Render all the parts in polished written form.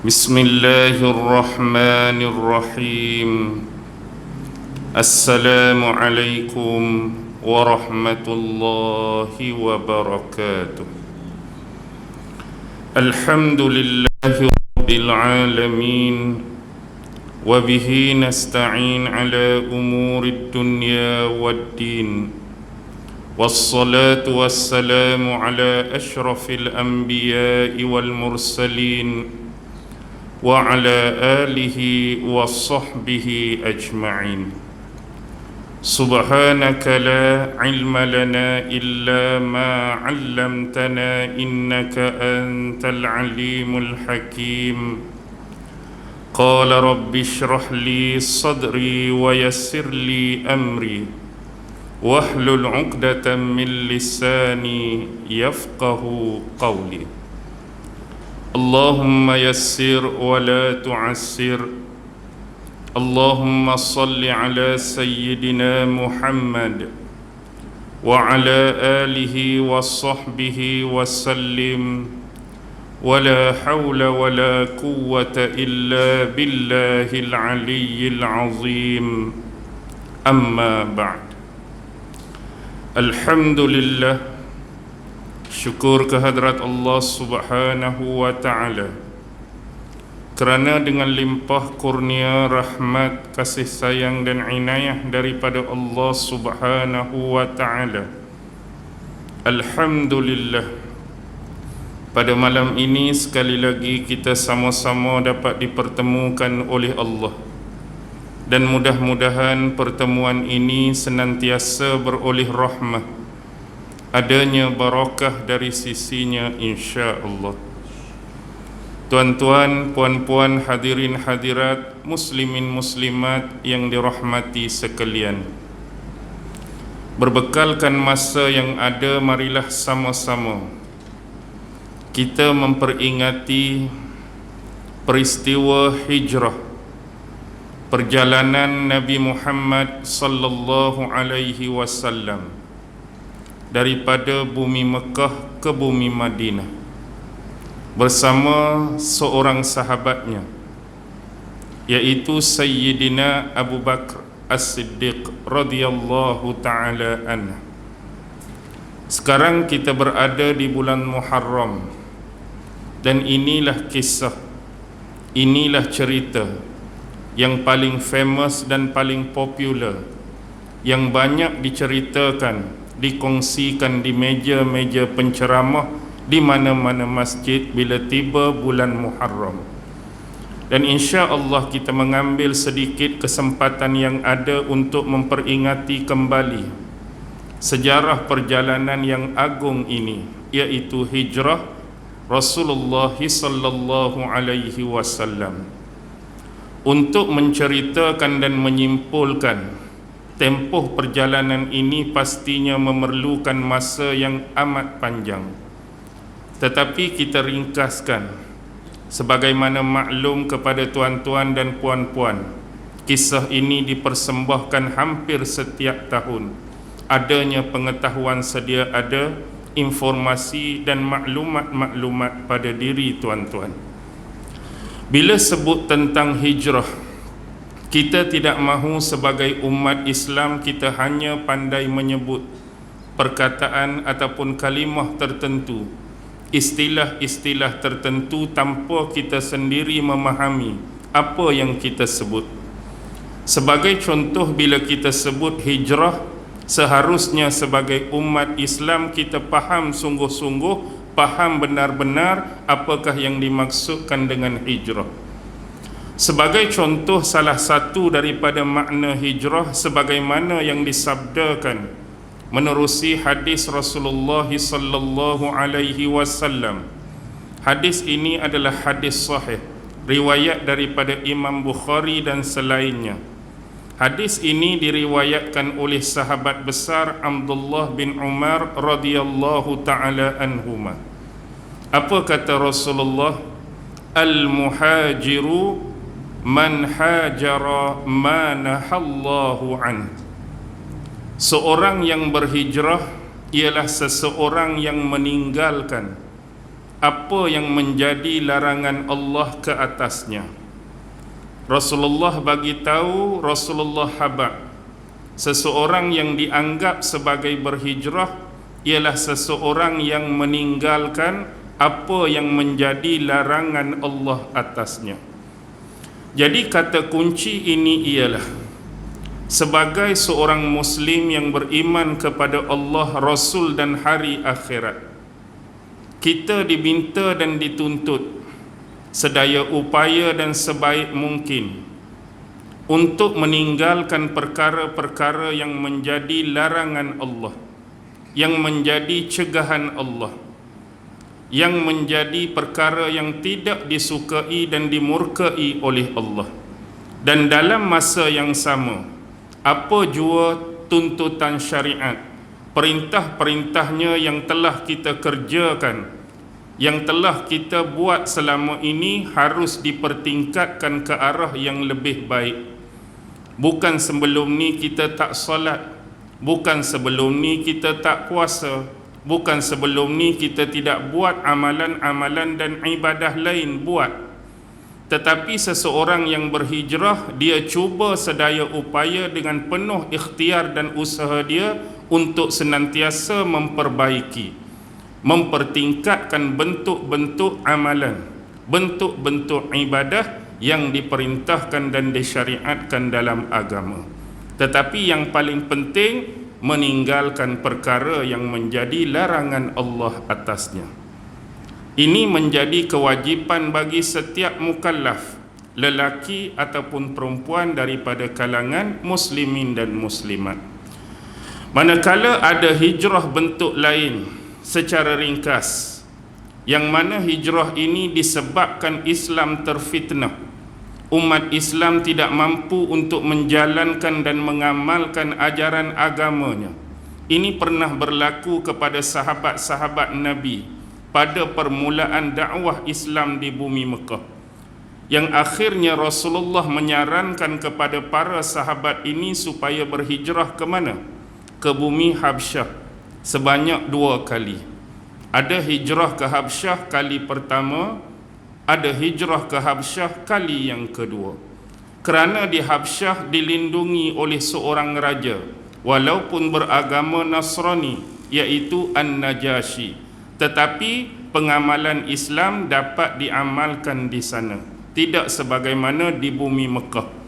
بسم الله الرحمن الرحيم. السلام عليكم ورحمة الله وبركاته. الحمد لله رب العالمين، وبه نستعين على أمور الدنيا والدين، والصلاة والسلام على أشرف الأنبياء والمرسلين وعلى آله وصحبه أجمعين. سبحانك لا علم لنا إلا ما علمتنا إنك أنت العليم الحكيم. قال رب اشرح لي صدري ويسر لي أمري واحلل عقدة من لساني يفقه قولي. اللهم يسر ولا تعسر. اللهم صل على سيدنا محمد وعلى آله وصحبه وسلم، ولا حول ولا قوة إلا بالله العلي العظيم. أما بعد. Alhamdulillah, syukur kehadrat Allah Subhanahu wa ta'ala, kerana dengan limpah kurnia, rahmat, kasih sayang dan inayah daripada Allah Subhanahu wa ta'ala, alhamdulillah, pada malam ini sekali lagi kita sama-sama dapat dipertemukan oleh Allah. Dan mudah-mudahan pertemuan ini senantiasa beroleh rahmah, adanya barakah dari sisinya insya-Allah. Tuan-tuan, puan-puan, hadirin hadirat, muslimin muslimat yang dirahmati sekalian, berbekalkan masa yang ada, marilah sama-sama kita memperingati peristiwa hijrah, perjalanan Nabi Muhammad sallallahu alaihi wasallam daripada bumi Mekah ke bumi Madinah bersama seorang sahabatnya, yaitu Sayyidina Abu Bakar As-Siddiq radhiyallahu ta'ala anhu. Sekarang kita berada di bulan Muharram, dan inilah kisah, inilah cerita yang paling famous dan paling popular, yang banyak diceritakan, dikongsikan di meja-meja penceramah di mana-mana masjid bila tiba bulan Muharram. Dan insya-Allah kita mengambil sedikit kesempatan yang ada untuk memperingati kembali sejarah perjalanan yang agung ini, yaitu hijrah Rasulullah sallallahu alaihi wasallam. Untuk menceritakan dan menyimpulkan tempoh perjalanan ini pastinya memerlukan masa yang amat panjang. Tetapi kita ringkaskan sebagaimana maklum kepada tuan-tuan dan puan-puan. Kisah ini dipersembahkan hampir setiap tahun. Adanya pengetahuan sedia ada, informasi dan maklumat-maklumat pada diri tuan-tuan. Bila sebut tentang hijrah, kita tidak mahu sebagai umat Islam kita hanya pandai menyebut perkataan ataupun kalimah tertentu, istilah-istilah tertentu tanpa kita sendiri memahami apa yang kita sebut. Sebagai contoh, bila kita sebut hijrah, seharusnya sebagai umat Islam kita faham sungguh-sungguh, faham benar-benar apakah yang dimaksudkan dengan hijrah. Sebagai contoh, salah satu daripada makna hijrah sebagaimana yang disabdakan menerusi hadis Rasulullah sallallahu alaihi wasallam. Hadis ini adalah hadis sahih, riwayat daripada Imam Bukhari dan selainnya. Hadis ini diriwayatkan oleh sahabat besar Abdullah bin Umar radhiyallahu ta'ala anhuma. Apa kata Rasulullah? Al-muhajiru man hajara ma nahallahu an. Seorang yang berhijrah ialah seseorang yang meninggalkan apa yang menjadi larangan Allah ke atasnya. Rasulullah bagi tahu, Rasulullah habaq, seseorang yang dianggap sebagai berhijrah ialah seseorang yang meninggalkan apa yang menjadi larangan Allah atasnya. Jadi kata kunci ini ialah, sebagai seorang Muslim yang beriman kepada Allah, Rasul dan hari akhirat, kita diminta dan dituntut sedaya upaya dan sebaik mungkin untuk meninggalkan perkara-perkara yang menjadi larangan Allah, yang menjadi cegahan Allah, yang menjadi perkara yang tidak disukai dan dimurkai oleh Allah. Dan dalam masa yang sama, apa jua tuntutan syariat, perintah-perintahnya yang telah kita kerjakan, yang telah kita buat selama ini harus dipertingkatkan ke arah yang lebih baik. Bukan sebelum ni kita tak solat, bukan sebelum ni kita tak puasa, bukan sebelum ni kita tidak buat amalan-amalan dan ibadah lain buat. Tetapi seseorang yang berhijrah, dia cuba sedaya upaya dengan penuh ikhtiar dan usaha dia untuk senantiasa memperbaiki, mempertingkatkan bentuk-bentuk amalan, bentuk-bentuk ibadah yang diperintahkan dan disyariatkan dalam agama. Tetapi yang paling penting, meninggalkan perkara yang menjadi larangan Allah atasnya. Ini menjadi kewajipan bagi setiap mukallaf, lelaki ataupun perempuan daripada kalangan muslimin dan muslimat. Manakala ada hijrah bentuk lain secara ringkas, yang mana hijrah ini disebabkan Islam terfitnah, umat Islam tidak mampu untuk menjalankan dan mengamalkan ajaran agamanya. Ini pernah berlaku kepada sahabat-sahabat Nabi pada permulaan dakwah Islam di bumi Mekah, yang akhirnya Rasulullah menyarankan kepada para sahabat ini supaya berhijrah ke mana? Ke bumi Habsyah sebanyak 2 kali. Ada hijrah ke Habsyah kali pertama, ada hijrah ke Habsyah kali yang kedua. Kerana di Habsyah dilindungi oleh seorang raja, walaupun beragama Nasrani, iaitu An-Najasyi, tetapi pengamalan Islam dapat diamalkan di sana, tidak sebagaimana di bumi Mekah.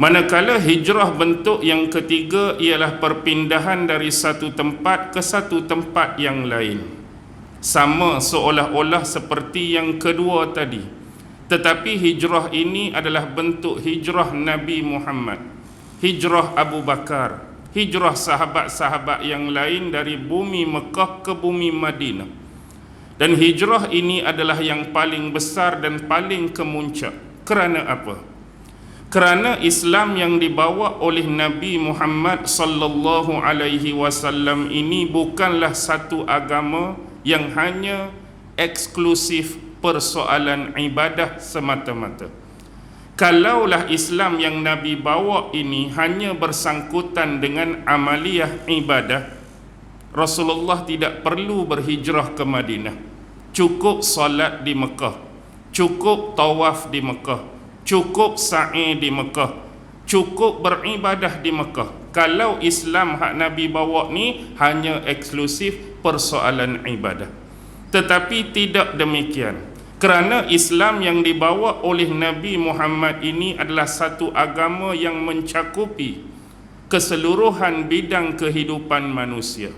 Manakala hijrah bentuk yang ketiga ialah perpindahan dari satu tempat ke satu tempat yang lain, sama seolah-olah seperti yang kedua tadi, tetapi hijrah ini adalah bentuk hijrah Nabi Muhammad, hijrah Abu Bakar, hijrah sahabat-sahabat yang lain dari bumi Mekah ke bumi Madinah. Dan hijrah ini adalah yang paling besar dan paling kemuncak. Kerana apa? Kerana Islam yang dibawa oleh Nabi Muhammad sallallahu alaihi wasallam ini bukanlah satu agama yang hanya eksklusif persoalan ibadah semata-mata. Kalaulah Islam yang Nabi bawa ini hanya bersangkutan dengan amaliyah ibadah, Rasulullah tidak perlu berhijrah ke Madinah. Cukup solat di Mekah, cukup tawaf di Mekah, cukup sa'i di Mekah, cukup beribadah di Mekah. Kalau Islam hak Nabi bawa ni hanya eksklusif persoalan ibadah. Tetapi tidak demikian. Kerana Islam yang dibawa oleh Nabi Muhammad ini adalah satu agama yang mencakupi keseluruhan bidang kehidupan manusia.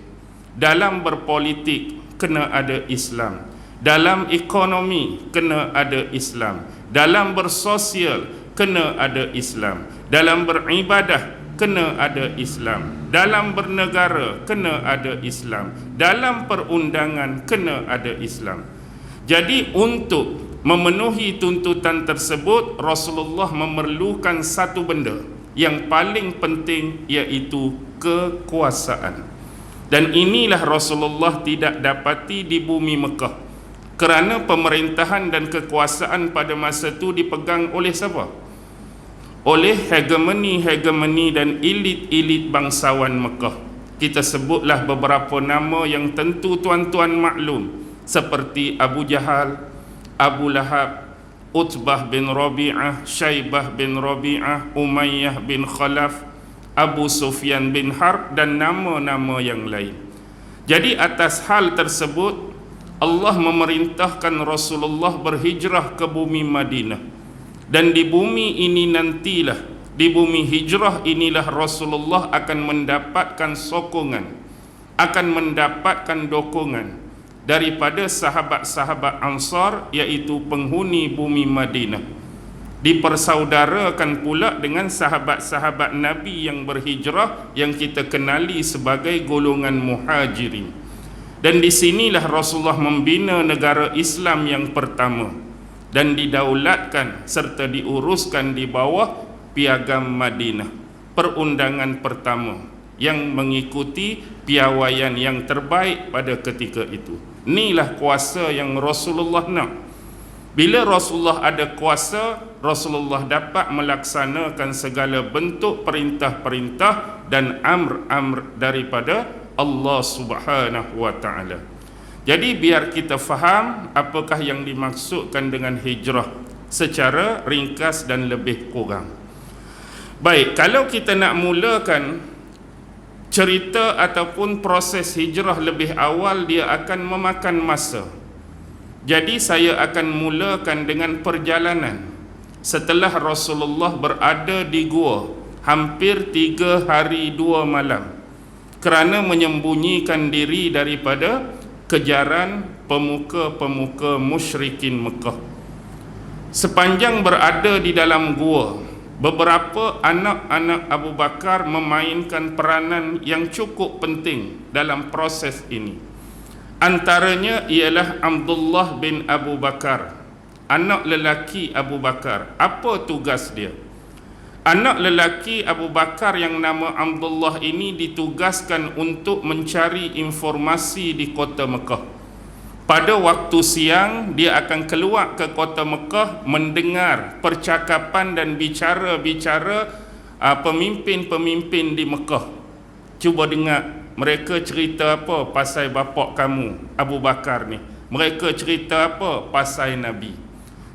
Dalam berpolitik kena ada Islam, dalam ekonomi kena ada Islam, dalam bersosial kena ada Islam, dalam beribadah kena ada Islam, dalam bernegara kena ada Islam, dalam perundangan kena ada Islam. Jadi untuk memenuhi tuntutan tersebut, Rasulullah memerlukan satu benda yang paling penting, iaitu kekuasaan. Dan inilah Rasulullah tidak dapati di bumi Mekah, kerana pemerintahan dan kekuasaan pada masa itu dipegang oleh siapa? Oleh hegemoni dan elit-elit bangsawan Mekah. Kita sebutlah beberapa nama yang tentu tuan-tuan maklum. seperti Abu Jahal, Abu Lahab, Utbah bin Rabi'ah, Syaibah bin Rabi'ah, Umayyah bin Khalaf, Abu Sufyan bin Harb dan nama-nama yang lain. Jadi atas hal tersebut Allah memerintahkan Rasulullah berhijrah ke bumi Madinah. Dan di bumi ini nantilah, di bumi hijrah inilah Rasulullah akan mendapatkan sokongan, akan mendapatkan dokongan daripada sahabat-sahabat Ansar, iaitu penghuni bumi Madinah. Dipersaudarakan pula dengan sahabat-sahabat Nabi yang berhijrah yang kita kenali sebagai golongan Muhajirin. Dan di sinilah Rasulullah membina negara Islam yang pertama dan didaulatkan serta diuruskan di bawah Piagam Madinah, perundangan pertama yang mengikuti piawaian yang terbaik pada ketika itu. Inilah kuasa yang Rasulullah nak. Bila Rasulullah ada kuasa, Rasulullah dapat melaksanakan segala bentuk perintah-perintah dan amr-amr daripada Allah Subhanahu wa ta'ala. Jadi biar kita faham apakah yang dimaksudkan dengan hijrah secara ringkas dan lebih kurang. Baik, kalau kita nak mulakan cerita ataupun proses hijrah lebih awal, dia akan memakan masa. Jadi saya akan mulakan dengan perjalanan setelah Rasulullah berada di gua hampir 3 hari 2 malam kerana menyembunyikan diri daripada kejaran pemuka-pemuka musyrikin Mekah. Sepanjang berada di dalam gua, beberapa anak-anak Abu Bakar memainkan peranan yang cukup penting dalam proses ini. Antaranya ialah Abdullah bin Abu Bakar, anak lelaki Abu Bakar. Apa tugas dia? Anak lelaki Abu Bakar yang nama Abdullah ini ditugaskan untuk mencari informasi di kota Mekah. Pada waktu siang, dia akan keluar ke kota Mekah mendengar percakapan dan bicara-bicara pemimpin-pemimpin di Mekah. Cuba dengar mereka cerita apa pasal bapak kamu Abu Bakar ni. Mereka cerita apa pasal Nabi.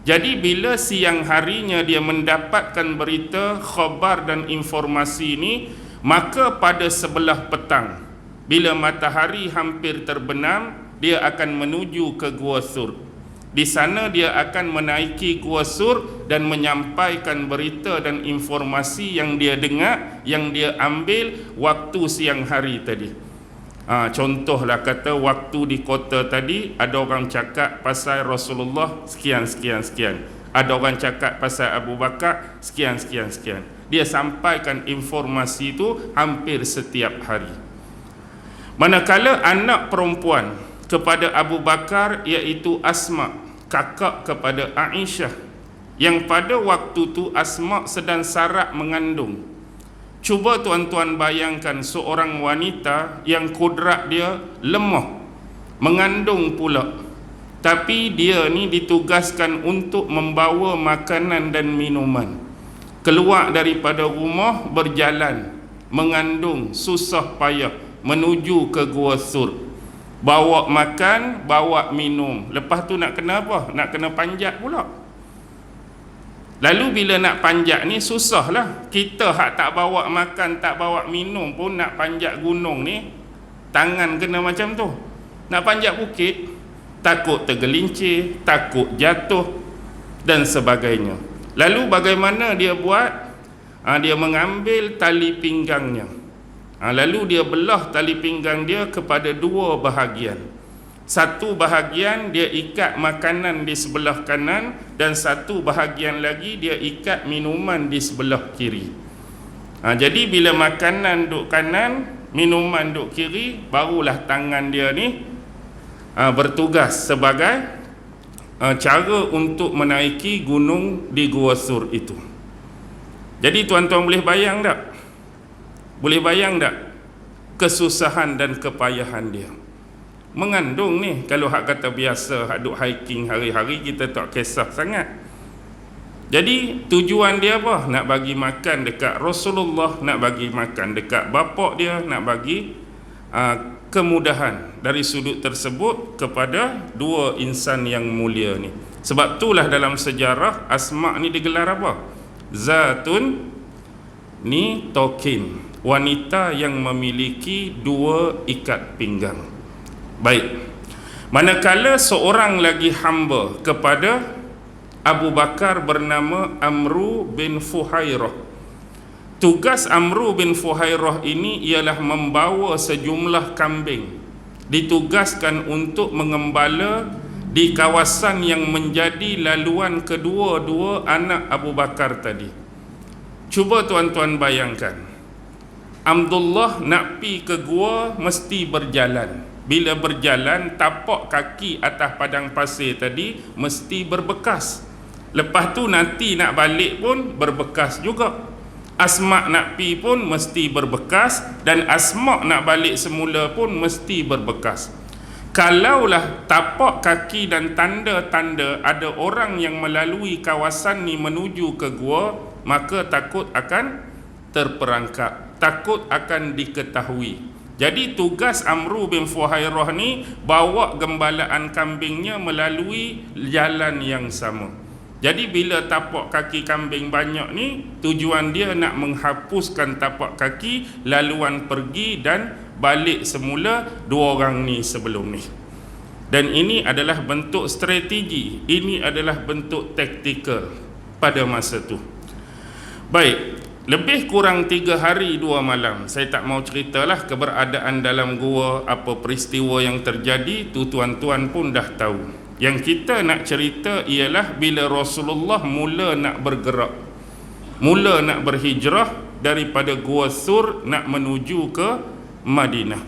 Jadi bila siang harinya dia mendapatkan berita, khabar dan informasi ini, maka pada sebelah petang, bila matahari hampir terbenam, dia akan menuju ke Gua Sur. Di sana dia akan menaiki Gua Sur dan menyampaikan berita dan informasi yang dia dengar, yang dia ambil waktu siang hari tadi. Contohlah kata waktu di kota tadi ada orang cakap pasal Rasulullah sekian. Ada orang cakap pasal Abu Bakar sekian. Dia sampaikan informasi itu hampir setiap hari. Manakala anak perempuan kepada Abu Bakar iaitu Asma, kakak kepada Aisyah, yang pada waktu tu Asma sedang sarak mengandung. Cuba tuan-tuan bayangkan seorang wanita yang kudrat dia lemah, mengandung pula, tapi dia ni ditugaskan untuk membawa makanan dan minuman, keluar daripada rumah, berjalan, mengandung, susah payah menuju ke Gua Sur, bawa makan, bawa minum. Lepas tu nak kena apa? Nak kena panjat pula. Lalu bila nak panjat ni susahlah. Kita hak tak bawa makan, tak bawa minum pun nak panjat gunung ni, tangan kena macam tu. Nak panjat bukit, takut tergelincir, takut jatuh dan sebagainya. Lalu bagaimana dia buat? Dia mengambil tali pinggangnya. Lalu dia belah tali pinggang dia kepada 2 bahagian. Satu bahagian dia ikat makanan di sebelah kanan dan satu bahagian lagi dia ikat minuman di sebelah kiri. Jadi bila makanan duk kanan, minuman duk kiri, barulah tangan dia ni bertugas sebagai cara untuk menaiki gunung di Gua Sur itu. Jadi tuan-tuan boleh bayang tak? Boleh bayang tak kesusahan dan kepayahan dia? Mengandung ni, kalau hak kata biasa, hak duk hiking hari-hari, kita tak kisah sangat. Jadi tujuan dia apa? Nak bagi makan dekat Rasulullah, nak bagi makan dekat bapak dia, nak bagi kemudahan dari sudut tersebut kepada dua insan yang mulia ni. Sebab itulah dalam sejarah Asma' ni digelar apa? Zatun ni tokin, wanita yang memiliki dua ikat pinggang. Baik, manakala seorang lagi hamba kepada Abu Bakar bernama Amru bin Fuhairah. Tugas Amru bin Fuhairah ini ialah membawa sejumlah kambing, ditugaskan untuk mengembala di kawasan yang menjadi laluan kedua-dua anak Abu Bakar tadi. Cuba tuan-tuan bayangkan, Abdullah nak pi ke gua mesti berjalan. Bila berjalan, tapak kaki atas padang pasir tadi mesti berbekas. Lepas tu nanti nak balik pun berbekas juga. Asma' nak pi pun mesti berbekas, dan Asma' nak balik semula pun mesti berbekas. Kalaulah tapak kaki dan tanda-tanda ada orang yang melalui kawasan ni menuju ke gua, maka takut akan terperangkap, takut akan diketahui. Jadi tugas Amru bin Fuhairah ni bawa gembalaan kambingnya melalui jalan yang sama. Jadi bila tapak kaki kambing banyak ni, tujuan dia nak menghapuskan tapak kaki, laluan pergi dan balik semula dua orang ni sebelum ni. Dan ini adalah bentuk strategi, ini adalah bentuk taktikal pada masa tu. Baik, lebih kurang 3 hari 2 malam. Saya tak mau ceritalah keberadaan dalam gua, apa peristiwa yang terjadi, tu tuan-tuan pun dah tahu. Yang kita nak cerita ialah bila Rasulullah mula nak bergerak, mula nak berhijrah daripada Gua Thur nak menuju ke Madinah.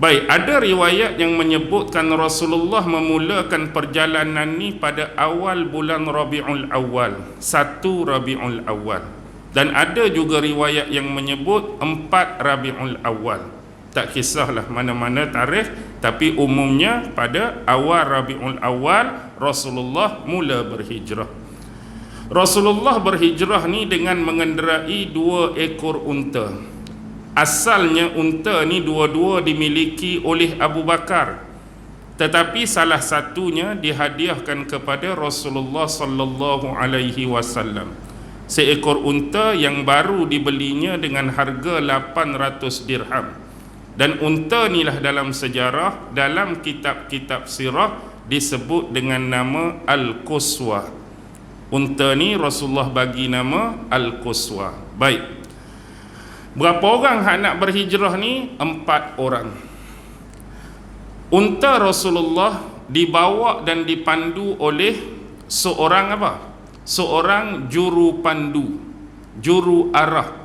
Baik, ada riwayat yang menyebutkan Rasulullah memulakan perjalanan ni pada awal bulan Rabiul Awal, 1 Rabiul Awal. Dan ada juga riwayat yang menyebut 4 Rabiul Awal. Tak kisahlah mana-mana tarikh, tapi umumnya pada awal Rabiul Awal Rasulullah mula berhijrah. Rasulullah berhijrah ni dengan mengenderai 2 ekor unta. Asalnya unta ni dua-dua dimiliki oleh Abu Bakar, tetapi salah satunya dihadiahkan kepada Rasulullah sallallahu alaihi wasallam. Seekor unta yang baru dibelinya dengan harga 800 dirham. Dan unta inilah dalam sejarah, dalam kitab-kitab sirah disebut dengan nama Al-Quswa. Unta ni Rasulullah bagi nama Al-Quswa. Baik, berapa orang hak nak berhijrah ni? 4 orang. Unta Rasulullah dibawa dan dipandu oleh seorang apa? Seorang juru pandu, juru arah,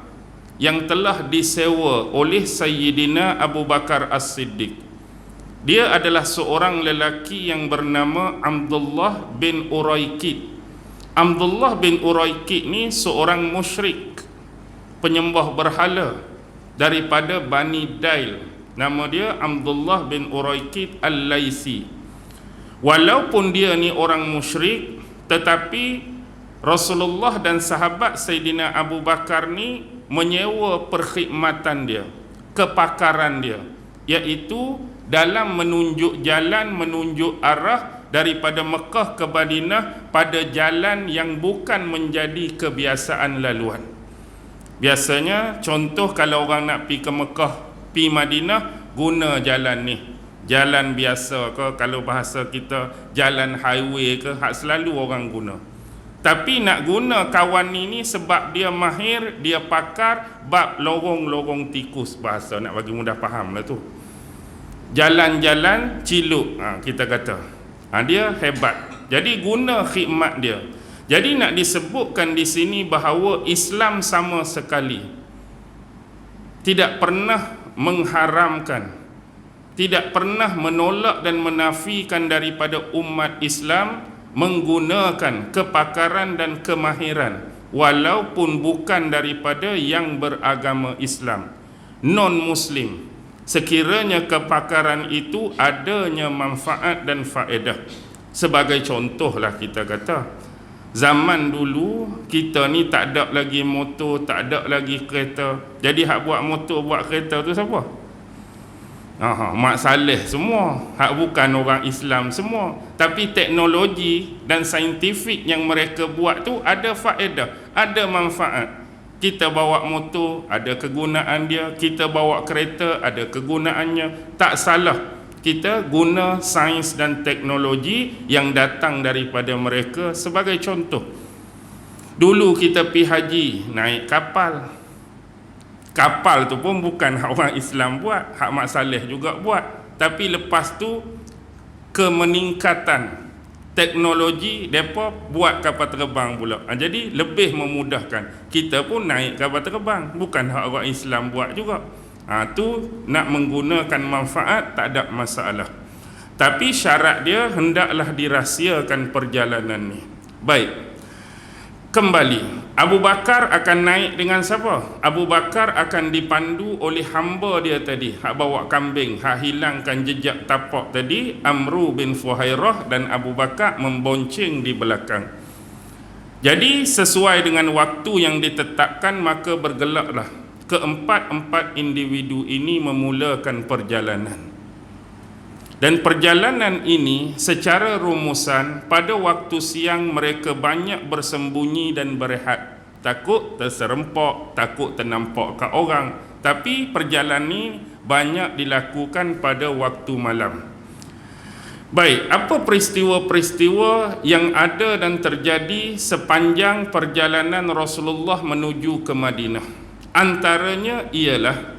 yang telah disewa oleh Sayyidina Abu Bakar As-Siddiq. Dia adalah seorang lelaki yang bernama Abdullah bin Uraikid. Abdullah bin Uraikid ni seorang musyrik, penyembah berhala daripada Bani Dail. Nama dia Abdullah bin Uraikid Al-Laisi. Walaupun dia ni orang musyrik, tetapi Rasulullah dan sahabat Sayyidina Abu Bakar ni menyewa perkhidmatan dia, kepakaran dia, iaitu dalam menunjuk jalan, menunjuk arah daripada Mekah ke Madinah pada jalan yang bukan menjadi kebiasaan laluan. Biasanya contoh kalau orang nak pi ke Mekah, pi Madinah, guna jalan ni, jalan biasa ke, kalau bahasa kita jalan highway ke, hak selalu orang guna. Tapi nak guna kawan ini sebab dia mahir, dia pakar bab lorong-lorong tikus, bahasa nak bagi mudah faham lah tu. Jalan-jalan ciluk, kita kata. Dia hebat. Jadi guna khidmat dia. Jadi nak disebutkan di sini bahawa Islam sama sekali tidak pernah mengharamkan, tidak pernah menolak dan menafikan daripada umat Islam menggunakan kepakaran dan kemahiran walaupun bukan daripada yang beragama Islam, non-Muslim, sekiranya kepakaran itu adanya manfaat dan faedah. Sebagai contohlah kita kata, zaman dulu kita ni tak ada lagi motor, tak ada lagi kereta. Jadi hak buat motor, buat kereta tu siapa? Mak Saleh semua, hak bukan orang Islam semua. Tapi teknologi dan saintifik yang mereka buat tu ada faedah, ada manfaat. Kita bawa motor, ada kegunaan dia. Kita bawa kereta, ada kegunaannya. Tak salah kita guna sains dan teknologi yang datang daripada mereka sebagai contoh. Dulu kita pergi haji, naik kapal. Kapal tu pun bukan hak orang Islam buat, hak Mak Saleh juga buat. Tapi lepas tu kemeningkatan teknologi, mereka buat kapal terbang pula. Jadi lebih memudahkan. Kita pun naik kapal terbang, bukan hak orang Islam buat juga. Tu nak menggunakan manfaat, tak ada masalah. Tapi syarat dia hendaklah dirahsiakan perjalanan ni. Baik, kembali, Abu Bakar akan naik dengan siapa? Abu Bakar akan dipandu oleh hamba dia tadi, hak bawa kambing, hak hilangkan jejak tapak tadi, Amru bin Fuhairah, dan Abu Bakar membonceng di belakang. Jadi sesuai dengan waktu yang ditetapkan, maka bergeraklah keempat-empat individu ini memulakan perjalanan. Dan perjalanan ini secara rumusan, pada waktu siang mereka banyak bersembunyi dan berehat, takut terserempak, takut ternampak kat orang. Tapi perjalanan ini banyak dilakukan pada waktu malam. Baik, apa peristiwa-peristiwa yang ada dan terjadi sepanjang perjalanan Rasulullah menuju ke Madinah? Antaranya ialah,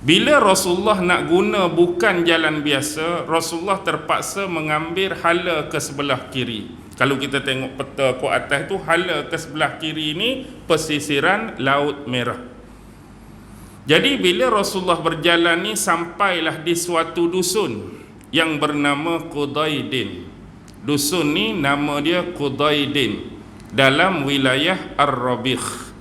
bila Rasulullah nak guna bukan jalan biasa, Rasulullah terpaksa mengambil hala ke sebelah kiri. Kalau kita tengok peta ke atas tu, hala ke sebelah kiri ni pesisiran Laut Merah. Jadi bila Rasulullah berjalan ni, sampailah di suatu dusun yang bernama Qudaydin. Dusun ni nama dia Qudaydin, dalam wilayah Ar-Rabigh.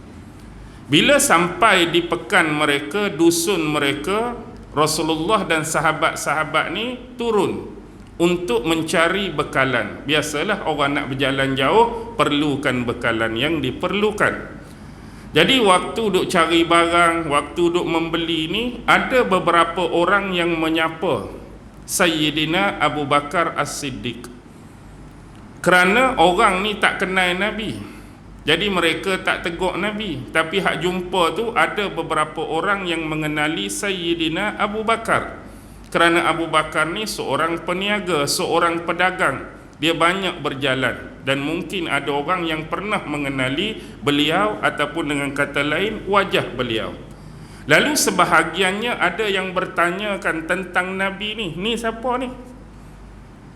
Bila sampai di pekan mereka, dusun mereka, Rasulullah dan sahabat-sahabat ni turun untuk mencari bekalan. Biasalah orang nak berjalan jauh, perlukan bekalan yang diperlukan. Jadi waktu duk cari barang, waktu duk membeli ni, ada beberapa orang yang menyapa Sayyidina Abu Bakar As-Siddiq. Kerana orang ni tak kenal Nabi, jadi mereka tak tegur Nabi. Tapi hak jumpa tu ada beberapa orang yang mengenali Sayyidina Abu Bakar. Kerana Abu Bakar ni seorang peniaga, seorang pedagang. Dia banyak berjalan. Dan mungkin ada orang yang pernah mengenali beliau, ataupun dengan kata lain, wajah beliau. Lalu sebahagiannya ada yang bertanyakan tentang Nabi ni. Ni siapa ni?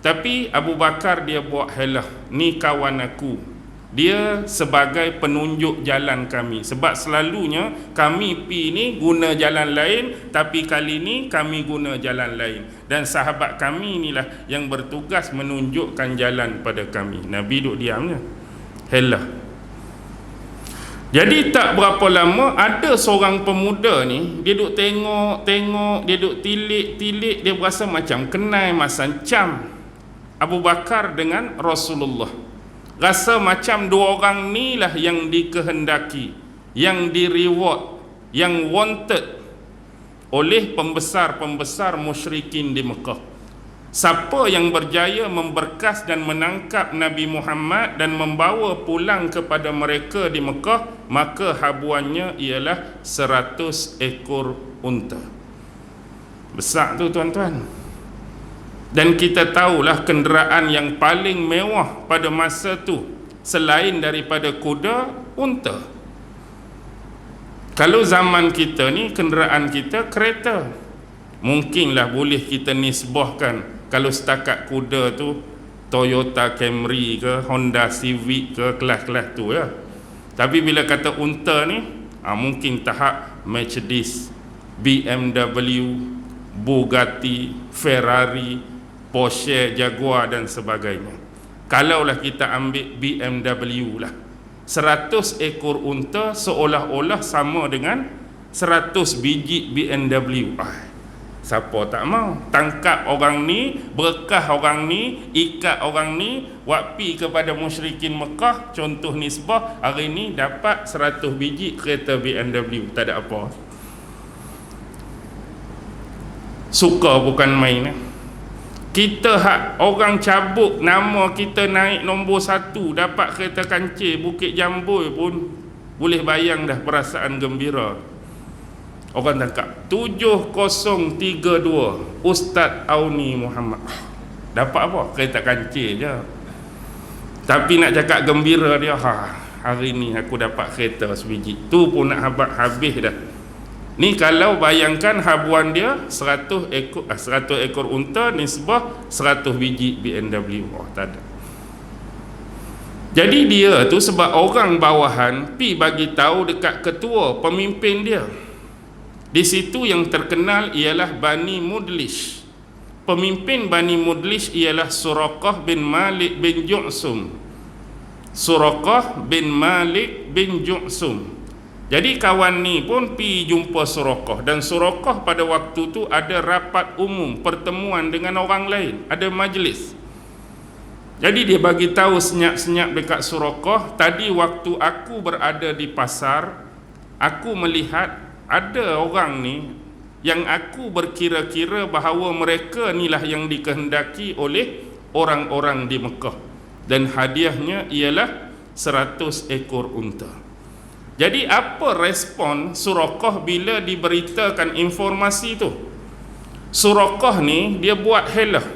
Tapi Abu Bakar dia buat helah, ni kawan aku. Dia sebagai penunjuk jalan kami. Sebab selalunya kami pi ni guna jalan lain, tapi kali ni kami guna jalan lain. Dan sahabat kami inilah yang bertugas menunjukkan jalan pada kami. Nabi duduk diamnya. Helah. Jadi tak berapa lama, ada seorang pemuda ni, dia duduk tengok, dia duduk tilik, dia berasa macam kenal, macam Abu Bakar dengan Rasulullah. Rasa macam dua orang ni lah yang dikehendaki, yang direward, yang wanted oleh pembesar-pembesar musyrikin di Mekah. Siapa yang berjaya memberkas dan menangkap Nabi Muhammad dan membawa pulang kepada mereka di Mekah, maka habuannya ialah 100 ekor unta. Besar tu tuan-tuan. Dan kita tahulah kenderaan yang paling mewah pada masa tu, selain daripada kuda, unta. Kalau zaman kita ni, kenderaan kita kereta. Mungkinlah boleh kita nisbahkan, kalau setakat kuda tu Toyota Camry ke, Honda Civic ke, kelas-kelas tu ya. Tapi bila kata unta ni, mungkin tahap Mercedes, BMW, Bugatti, Ferrari, Porsche, Jaguar dan sebagainya. Kalaulah kita ambil BMW lah, 100 ekor unta seolah-olah sama dengan 100 biji BMW. Siapa tak mau tangkap orang ni, berkah orang ni, ikat orang ni, wapi kepada musyrikin Mekah. Contoh nisbah, hari ni dapat 100 biji kereta BMW, tak ada apa. Suka bukan main. Kita orang cabut nama kita naik nombor 1, dapat kereta kancil Bukit Jambul pun boleh bayang dah perasaan gembira. Orang tangkap 7032 Ustaz Auni Muhammad. Dapat apa? Kereta kancil je. Tapi nak cakap gembira dia, hari ni aku dapat kereta sebiji. Tu pun nak habis dah. Ni kalau bayangkan habuan dia 100 ekor unta nisbah 100 biji BMW. Tak ada. Jadi dia tu sebab orang bawahan pi bagi tahu dekat ketua pemimpin dia. Di situ yang terkenal ialah Bani Mudlish. Pemimpin Bani Mudlish ialah Suraqah bin Malik bin Ju'sum. Suraqah bin Malik bin Ju'sum. Jadi kawan ni pun pi jumpa Suraqah, dan Suraqah pada waktu tu ada rapat umum, pertemuan dengan orang lain, ada majlis. Jadi dia bagi tahu senyap-senyap dekat Suraqah, tadi waktu aku berada di pasar, aku melihat ada orang ni yang aku berkira-kira bahawa mereka inilah yang dikehendaki oleh orang-orang di Mekah, dan hadiahnya ialah 100 ekor unta. Jadi apa respon Suraqah bila diberitakan informasi tu? Suraqah ni dia buat helah.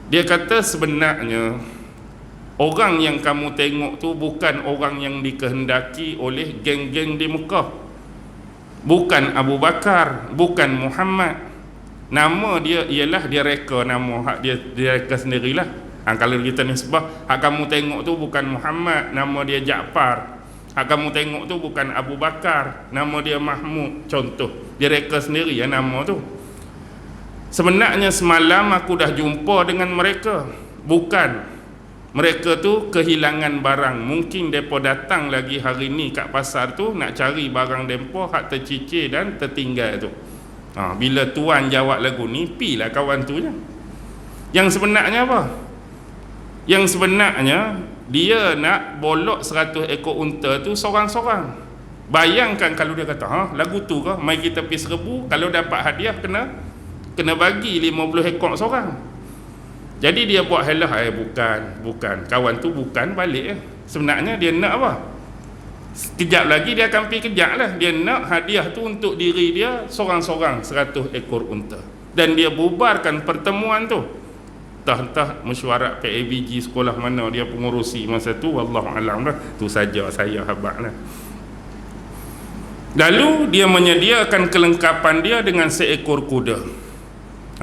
Dia kata sebenarnya orang yang kamu tengok tu bukan orang yang dikehendaki oleh geng-geng di Mekah. Bukan Abu Bakar, bukan Muhammad. Nama dia ialah dia reka nama hak dia reka sendirilah. Kalau kita nisbah hak kamu tengok tu bukan Muhammad, nama dia Ja'far. Kamu tengok tu bukan Abu Bakar, nama dia Mahmud, contoh. Dia reka sendiri ya nama tu. Sebenarnya semalam aku dah jumpa dengan mereka. Bukan. Mereka tu kehilangan barang. Mungkin mereka datang lagi hari ni kat pasar tu nak cari barang mereka hak tercicir dan tertinggal tu. Bila tuan jawab lagu ni, pilah kawan tu je. Yang sebenarnya apa? Yang sebenarnya dia nak bolok 100 ekor unta tu sorang-sorang. Bayangkan kalau dia kata, lagu tu ke, mai kita pergi 1000, kalau dapat hadiah kena bagi 50 ekor seorang. Jadi dia buat helah, bukan. Kawan tu bukan balik. Sebenarnya dia nak apa? Sekejap lagi dia akan pergi kejap lah. Dia nak hadiah tu untuk diri dia sorang-sorang 100 ekor unta. Dan dia bubarkan pertemuan tu. Entah mesyuarat PABG sekolah mana dia pengurusi masa tu, wallahualam lah. Tu saja saya habaq lah. Lalu dia menyediakan kelengkapan dia dengan seekor kuda.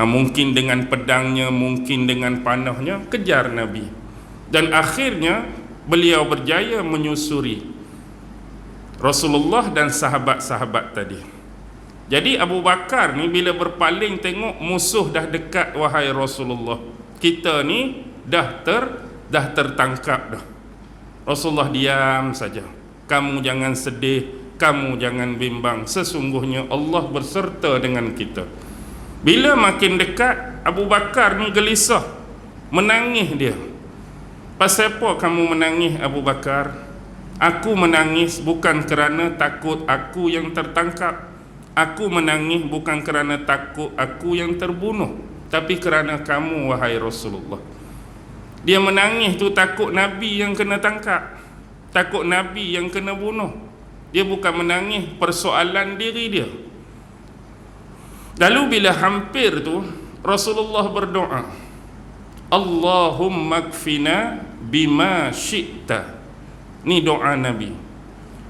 Mungkin dengan pedangnya, mungkin dengan panahnya, kejar Nabi. Dan akhirnya beliau berjaya menyusuri Rasulullah dan sahabat-sahabat tadi. Jadi Abu Bakar ni bila berpaling tengok musuh dah dekat, wahai Rasulullah, kita ni dah tertangkap dah. Rasulullah diam saja. Kamu jangan sedih, kamu jangan bimbang, sesungguhnya Allah berserta dengan kita. Bila makin dekat, Abu Bakar ni gelisah, menangis dia. Pasal apa kamu menangis, Abu Bakar? Aku menangis bukan kerana takut aku yang tertangkap. Aku menangis bukan kerana takut aku yang terbunuh, tapi kerana kamu, wahai Rasulullah. Dia menangis tu takut Nabi yang kena tangkap, takut Nabi yang kena bunuh. Dia bukan menangis persoalan diri dia. Lalu bila hampir tu, Rasulullah berdoa, Allahumma kfina bima syi'ta. Ni doa Nabi.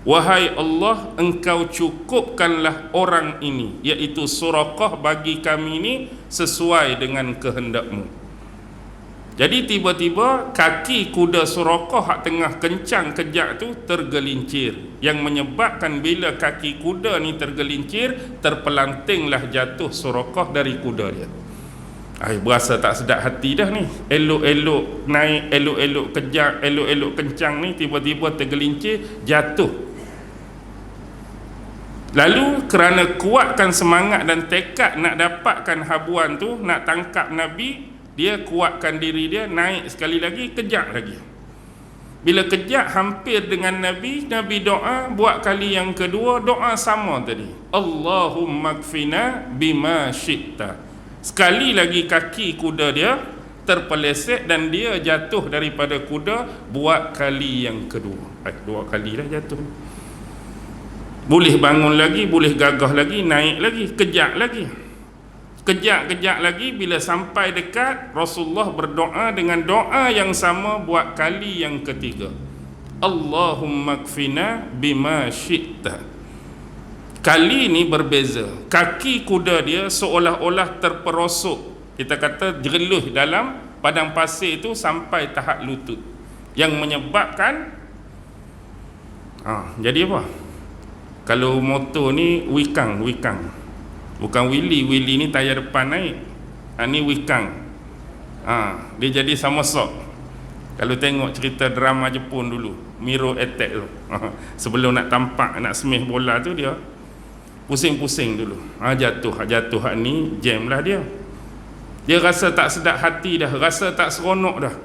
Wahai Allah, engkau cukupkanlah orang ini, iaitu Suraqah, bagi kami ini sesuai dengan kehendakmu. Jadi tiba-tiba kaki kuda Suraqah hak tengah kencang kejak tu tergelincir, yang menyebabkan bila kaki kuda ni tergelincir, terpelantinglah jatuh Suraqah dari kuda dia. Berasa tak sedap hati dah ni. Elok-elok naik, elok-elok kejak, elok-elok kencang ni, tiba-tiba tergelincir, jatuh. Lalu kerana kuatkan semangat dan tekad nak dapatkan habuan tu, nak tangkap Nabi, dia kuatkan diri dia, naik sekali lagi, kejap lagi. Bila kejap hampir dengan Nabi, Nabi doa buat kali yang kedua, doa sama tadi. Allahumma kfina bima syi'ta. Sekali lagi kaki kuda dia terpeleset dan dia jatuh daripada kuda buat kali yang kedua. Dua kali dah jatuh. Boleh bangun lagi, boleh gagah lagi, naik lagi, kejap lagi. Kejap-kejap lagi, bila sampai dekat, Rasulullah berdoa dengan doa yang sama buat kali yang ketiga. Allahumma kfina bima syi'ta. Kali ini berbeza. Kaki kuda dia seolah-olah terperosok, kita kata jereluh dalam padang pasir itu sampai tahap lutut, yang menyebabkan jadi apa? Kalau motor ni wikang, bukan Willy ni tayar depan naik. Ni wikang. Dia jadi somersault. Kalau tengok cerita drama Jepun dulu, Mirror Attack tu, sebelum nak tampak, nak smash bola tu, dia pusing-pusing dulu. Jatuh ni jam lah dia. Dia rasa tak sedap hati dah, rasa tak seronok dah.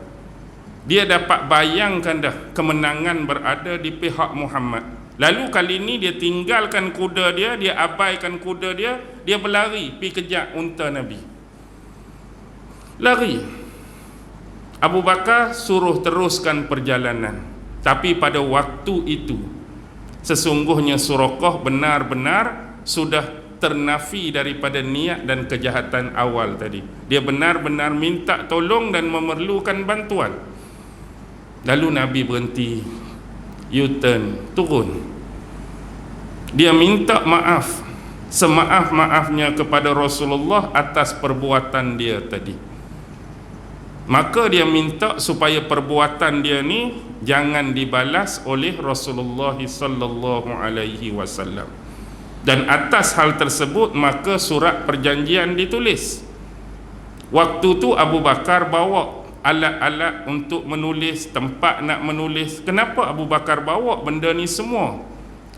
Dia dapat bayangkan dah kemenangan berada di pihak Muhammad. Lalu kali ini dia tinggalkan kuda dia, dia abaikan kuda dia, dia berlari pergi kejar unta Nabi. Lari. Abu Bakar suruh teruskan perjalanan. Tapi pada waktu itu sesungguhnya Suraqah benar-benar sudah ternafi daripada niat dan kejahatan awal tadi. Dia benar-benar minta tolong dan memerlukan bantuan. Lalu Nabi berhenti, U-turn, turun. Dia minta maaf semaaf-maafnya kepada Rasulullah atas perbuatan dia tadi. Maka dia minta supaya perbuatan dia ni jangan dibalas oleh Rasulullah sallallahu alaihi wasallam. Dan atas hal tersebut maka surat perjanjian ditulis. Waktu tu Abu Bakar bawa alat-alat untuk menulis, tempat nak menulis. Kenapa Abu Bakar bawa benda ni semua?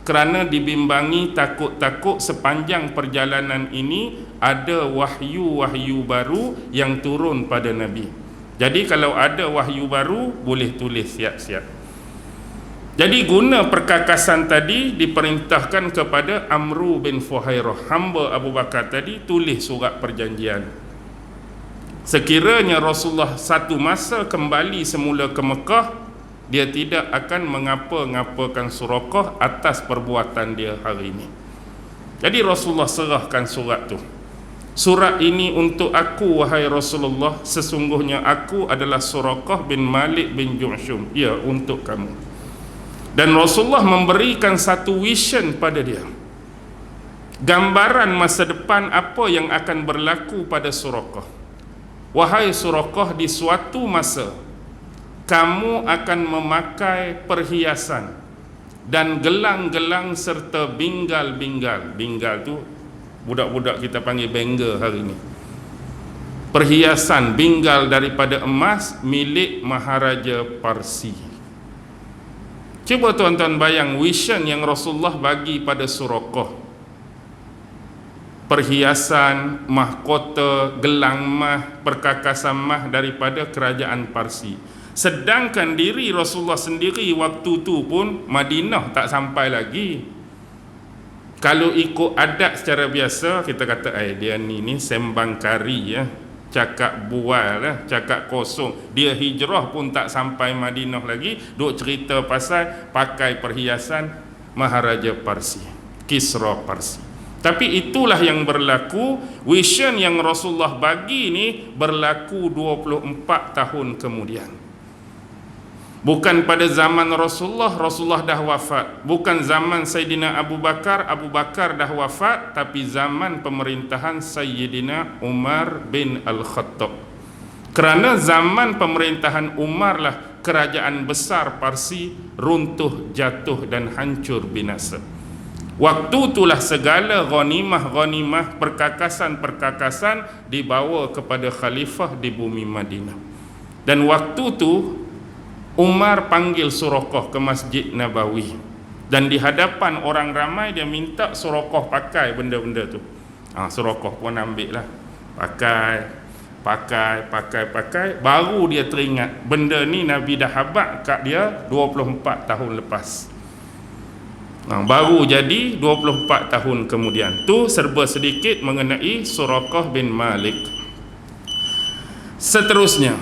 Kerana dibimbangi takut-takut sepanjang perjalanan ini ada wahyu-wahyu baru yang turun pada Nabi. Jadi kalau ada wahyu baru, boleh tulis siap-siap. Jadi guna perkakasan tadi diperintahkan kepada Amru bin Fuhairah, hamba Abu Bakar tadi, tulis surat perjanjian. Sekiranya Rasulullah satu masa kembali semula ke Mekah, dia tidak akan mengapa-ngapakan Suraqah atas perbuatan dia hari ini. Jadi Rasulullah serahkan surat tu. Surat ini untuk aku wahai Rasulullah, sesungguhnya aku adalah Suraqah bin Malik bin Ju'shum. Ya, untuk kamu. Dan Rasulullah memberikan satu vision pada dia, gambaran masa depan apa yang akan berlaku pada Suraqah. Wahai Suraqah, di suatu masa kamu akan memakai perhiasan dan gelang-gelang serta binggal-binggal. Binggal tu budak-budak kita panggil bengal hari ini. Perhiasan binggal daripada emas milik Maharaja Parsi. Cuba tuan-tuan bayang vision yang Rasulullah bagi pada Suraqah. Perhiasan, mahkota, gelang mah, perkakasan mah daripada kerajaan Parsi. Sedangkan diri Rasulullah sendiri waktu tu pun Madinah tak sampai lagi. Kalau ikut adat secara biasa, kita kata dia ni sembang kari ya, cakap bual lah, cakap kosong. Dia hijrah pun tak sampai Madinah lagi, duk cerita pasal pakai perhiasan Maharaja Parsi, Kisra Parsi. Tapi itulah yang berlaku. Vision yang Rasulullah bagi ni berlaku 24 tahun kemudian. Bukan pada zaman Rasulullah dah wafat. Bukan zaman Sayyidina Abu Bakar dah wafat. Tapi zaman pemerintahan Sayyidina Umar bin Al-Khattab. Kerana zaman pemerintahan Umar lah kerajaan besar Parsi runtuh, jatuh dan hancur binasa. Waktu itulah segala ghanimah-ghanimah, perkakasan-perkakasan dibawa kepada khalifah di bumi Madinah. Dan waktu tu Umar panggil Suraqah ke Masjid Nabawi, dan di hadapan orang ramai dia minta Suraqah pakai benda-benda tu. Suraqah pun ambil lah, pakai, baru dia teringat benda ni Nabi dah habaq kat dia 24 tahun lepas. Baru jadi 24 tahun kemudian. Tu serba sedikit mengenai Suraqah bin Malik. Seterusnya,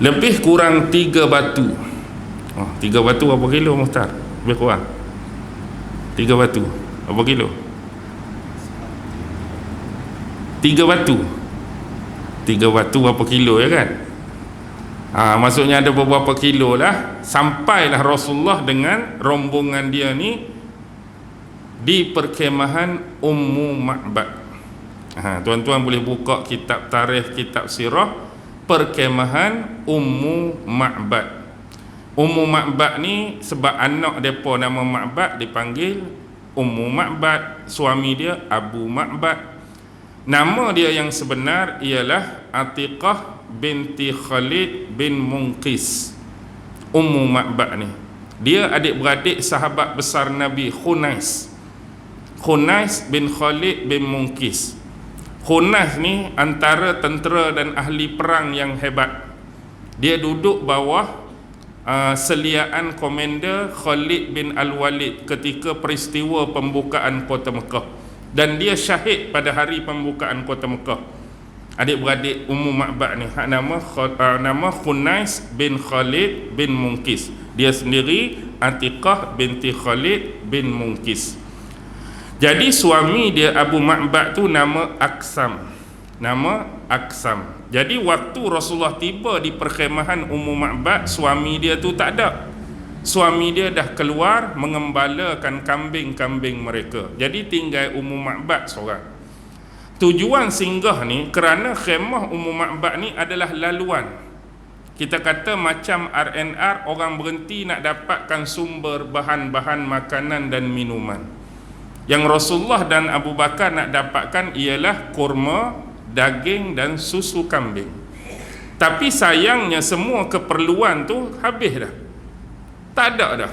lebih kurang 3 batu. 3 batu berapa kilo Muhtar? Lebih kurang 3 batu berapa kilo? 3 batu berapa kilo, ya kan? Maksudnya ada beberapa kilo lah. Sampailah Rasulullah dengan rombongan dia ni di perkemahan Ummu Ma'bad. Tuan-tuan boleh buka kitab tarikh, kitab sirah, perkemahan Ummu Ma'bad. Ummu Ma'bad ni sebab anak depa nama Ma'bad dipanggil Ummu Ma'bad, suami dia Abu Ma'bad. Nama dia yang sebenar ialah Atiqah binti Khalid bin Munqis. Ummu Ma'bad ni, dia adik-beradik sahabat besar Nabi Khunais bin Khalid bin Munqis. Khunais ni antara tentera dan ahli perang yang hebat. Dia duduk bawah seliaan komander Khalid bin Al-Walid ketika peristiwa pembukaan kota Mekah, dan dia syahid pada hari pembukaan kota Mekah. Adik-beradik Ummu Ma'bad ni nama Khunais bin Khalid bin Munqis. Dia sendiri Atiqah binti Khalid bin Munqis. Jadi suami dia Abu Ma'bad tu nama Aksam. Jadi waktu Rasulullah tiba di perkhemahan Ummu Ma'bad, suami dia tu tak ada. Suami dia dah keluar mengembalakan kambing-kambing mereka. Jadi tinggal Ummu Ma'bad seorang. Tujuan singgah ni kerana khemah Ummu Ma'bad ni adalah laluan. Kita kata macam RNR, orang berhenti nak dapatkan sumber bahan-bahan makanan dan minuman. Yang Rasulullah dan Abu Bakar nak dapatkan ialah kurma, daging dan susu kambing. Tapi sayangnya semua keperluan tu habis dah. Tak ada dah.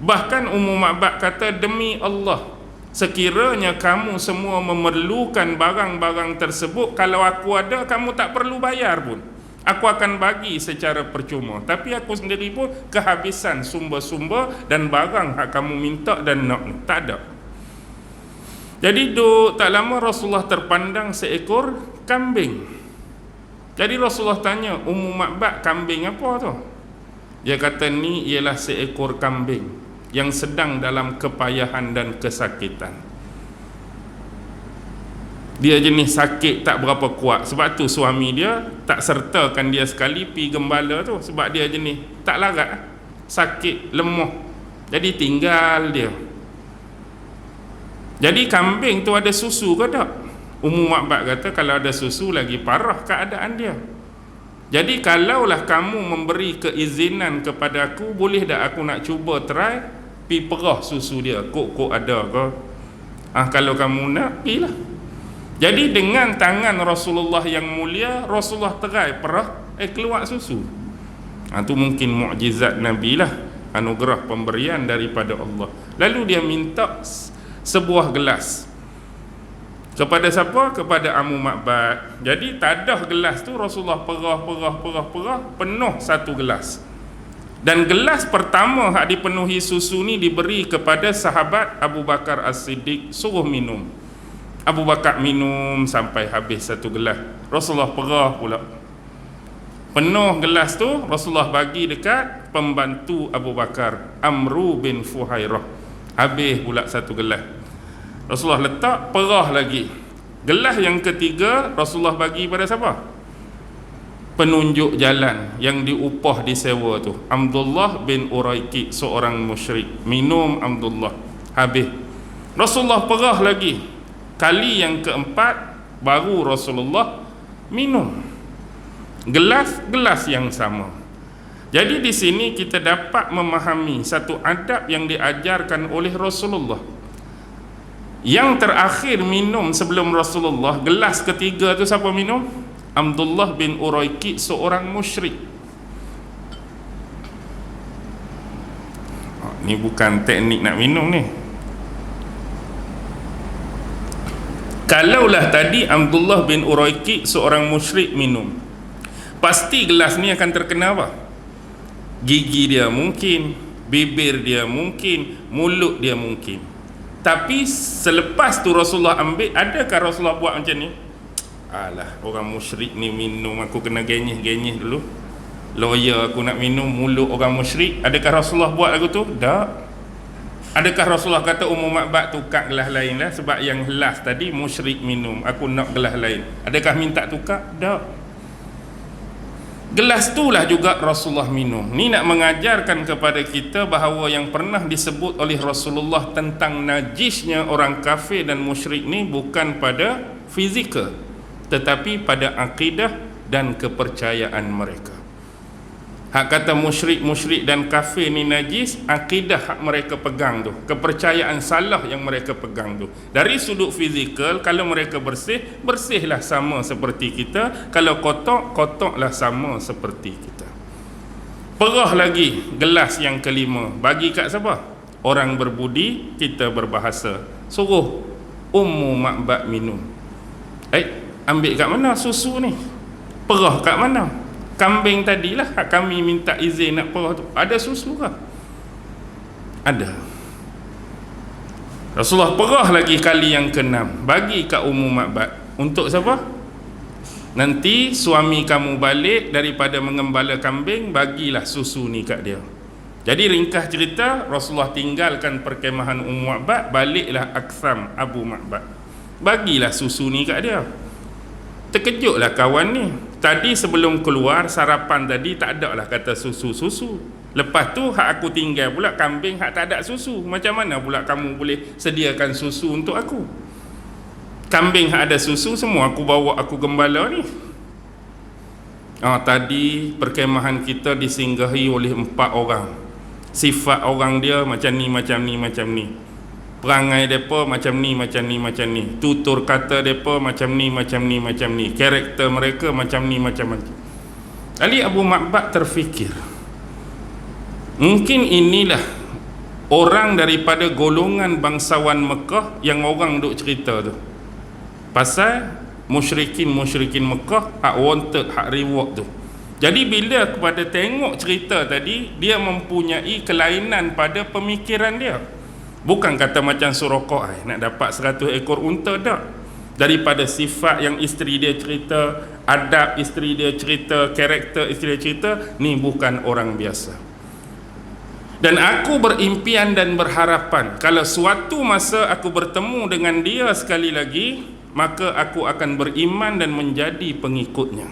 Bahkan Ummu Ma'bad kata, demi Allah, sekiranya kamu semua memerlukan barang-barang tersebut, kalau aku ada, kamu tak perlu bayar pun. Aku akan bagi secara percuma. Tapi aku sendiri pun kehabisan sumber-sumber dan barang yang kamu minta dan nak. Tak ada. Jadi tak lama Rasulullah terpandang seekor kambing. Jadi Rasulullah tanya, Ummu Ma'bad, kambing apa tu? Dia kata, ni ialah seekor kambing yang sedang dalam kepayahan dan kesakitan. Dia jenis sakit tak berapa kuat. Sebab tu suami dia tak sertakan dia sekali pi gembala tu. Sebab dia jenis tak larat, sakit, lemah. Jadi tinggal dia. Jadi kambing tu ada susu ke tak? Ummu Ma'bad kata, kalau ada susu lagi parah keadaan dia. Jadi kalaulah kamu memberi keizinan kepada aku, boleh tak aku nak cuba try pi perah susu dia, kok ada ke? Kalau kamu nak, pilah. Jadi dengan tangan Rasulullah yang mulia, Rasulullah terai perah, keluar susu. Tu mungkin mukjizat Nabi lah, anugerah pemberian daripada Allah. Lalu dia minta sebuah gelas. Kepada siapa? Kepada Ummu Ma'bad. Jadi tadah gelas tu Rasulullah perah, penuh satu gelas. Dan gelas pertama hak dipenuhi susu ni diberi kepada sahabat Abu Bakar As-Siddiq, suruh minum. Abu Bakar minum sampai habis satu gelas. Rasulullah perah pula. Penuh gelas tu Rasulullah bagi dekat pembantu Abu Bakar, Amru bin Fuhairah. Habis pula satu gelas. Rasulullah letak, perah lagi. Gelas yang ketiga Rasulullah bagi pada siapa? Penunjuk jalan yang diupah disewa tu, Abdullah bin Uraiki, seorang musyrik. Minum Abdullah, habis. Rasulullah perah lagi. Kali yang keempat baru Rasulullah minum. Gelas yang sama. Jadi di sini kita dapat memahami satu adab yang diajarkan oleh Rasulullah. Yang terakhir minum sebelum Rasulullah, gelas ketiga tu siapa minum? Abdullah bin Uraiki, seorang musyrik. Ni bukan teknik nak minum ni. Kalaulah tadi Abdullah bin Uraiqi seorang musyrik minum, pasti gelas ni akan terkena apa? Gigi dia mungkin, bibir dia mungkin, mulut dia mungkin. Tapi selepas tu Rasulullah ambil, adakah Rasulullah buat macam ni? Alah, orang musyrik ni minum, aku kena genyih-genyih dulu. Lawyer aku nak minum, mulut orang musyrik. Adakah Rasulullah buat lagu tu? Tak. Adakah Rasulullah kata Ummu Ma'bad tukar gelas lain lah, sebab yang last tadi musyrik minum, aku nak gelas lain. Adakah minta tukar? Tak. Gelas itulah juga Rasulullah minum. Ni nak mengajarkan kepada kita bahawa yang pernah disebut oleh Rasulullah tentang najisnya orang kafir dan musyrik ni bukan pada fizikal, tetapi pada akidah dan kepercayaan mereka. Hak kata musyrik dan kafir ni najis, akidah hak mereka pegang tu, kepercayaan salah yang mereka pegang tu. Dari sudut fizikal, kalau mereka bersih, bersihlah sama seperti kita. Kalau kotor, kotorlah sama seperti kita. Perah lagi gelas yang kelima, bagi kat siapa? Orang berbudi, kita berbahasa. Suruh Ummu Ma'bad minum. Ambil kat mana susu ni? Perah kat mana? Kambing tadilah kami minta izin nak perah tu. Ada susu kah? Ada. Rasulullah perah lagi kali yang ke-6, bagi kat Ummu Ma'bad. Untuk siapa? Nanti suami kamu balik daripada mengembala kambing, bagilah susu ni kat dia. Jadi ringkas cerita, Rasulullah tinggalkan perkemahan Ummu Ma'bad, baliklah Aktham Abu Ma'bad, bagilah susu ni kat dia. Terkejutlah kawan ni. Tadi sebelum keluar sarapan tadi tak ada lah kata susu-susu. Lepas tu hak aku tinggal pula kambing hak tak ada susu. Macam mana pula kamu boleh sediakan susu untuk aku? Kambing hak ada susu semua aku bawa, aku gembala ni. Tadi perkemahan kita disinggahi oleh 4 orang. Sifat orang dia macam ni, macam ni, macam ni. Perangai mereka macam ni, macam ni, macam ni. Tutur kata mereka macam ni, macam ni, macam ni. Karakter mereka macam ni, macam ni. Ali Abu Ma'bad terfikir, mungkin inilah orang daripada golongan bangsawan Mekah yang orang duk cerita tu. Pasal musyrikin Mekah hak wanted, hak reward tu. Jadi bila kepada tengok cerita tadi, dia mempunyai kelainan pada pemikiran dia. Bukan kata macam Suraqah nak dapat 100 ekor unta, tak. Daripada sifat yang isteri dia cerita, adab isteri dia cerita, karakter isteri dia cerita, ni bukan orang biasa. Dan aku berimpian dan berharapan kalau suatu masa aku bertemu dengan dia sekali lagi, maka aku akan beriman dan menjadi pengikutnya.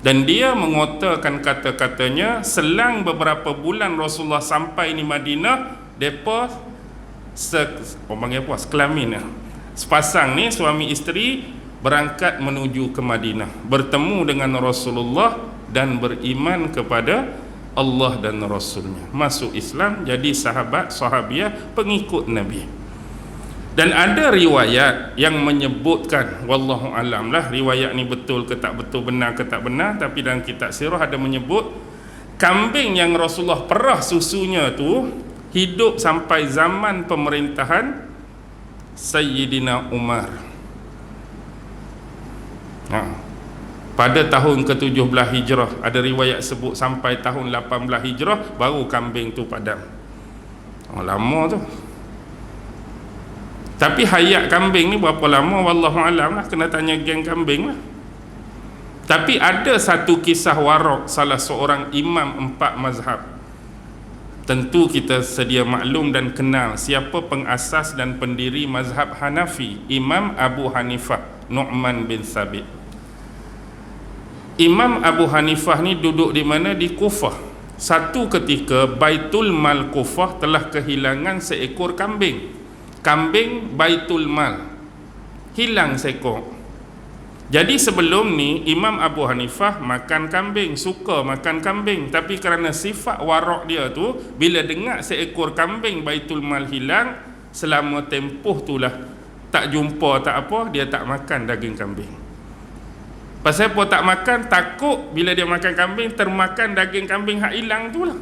Dan dia mengotakan kata-katanya. Selang beberapa bulan Rasulullah sampai di Madinah, mereka sekelamin, sepasang ni suami isteri berangkat menuju ke Madinah, bertemu dengan Rasulullah dan beriman kepada Allah dan Rasulnya, masuk Islam, jadi sahabat, sahabiah, pengikut Nabi. Dan ada riwayat yang menyebutkan, wallahu alam lah riwayat ni betul ke tak betul, benar ke tak benar, tapi dalam kitab sirah ada menyebut kambing yang Rasulullah perah susunya tu hidup sampai zaman pemerintahan Sayyidina Umar. Pada tahun ke-17 Hijrah, ada riwayat sebut sampai tahun 18 Hijrah baru kambing tu padam. Lama tu. Tapi hayat kambing ni berapa lama wallahu alam lah, kena tanya geng kambing lah. Tapi ada satu kisah warak salah seorang imam 4 mazhab. Tentu kita sedia maklum dan kenal siapa pengasas dan pendiri mazhab Hanafi, Imam Abu Hanifah Nu'man bin Thabit. Imam Abu Hanifah ni duduk di mana? Di Kufah. Satu ketika Baitul Mal Kufah telah kehilangan seekor kambing. Kambing Baitul Mal hilang seekor. Jadi sebelum ni Imam Abu Hanifah makan kambing, suka makan kambing, tapi kerana sifat warak dia tu, bila dengar seekor kambing Baitul Mal hilang, selama tempoh itulah tak jumpa tak apa, dia tak makan daging kambing. Pasal apa tak makan? Takut bila dia makan kambing termakan daging kambing hak hilang tu lah.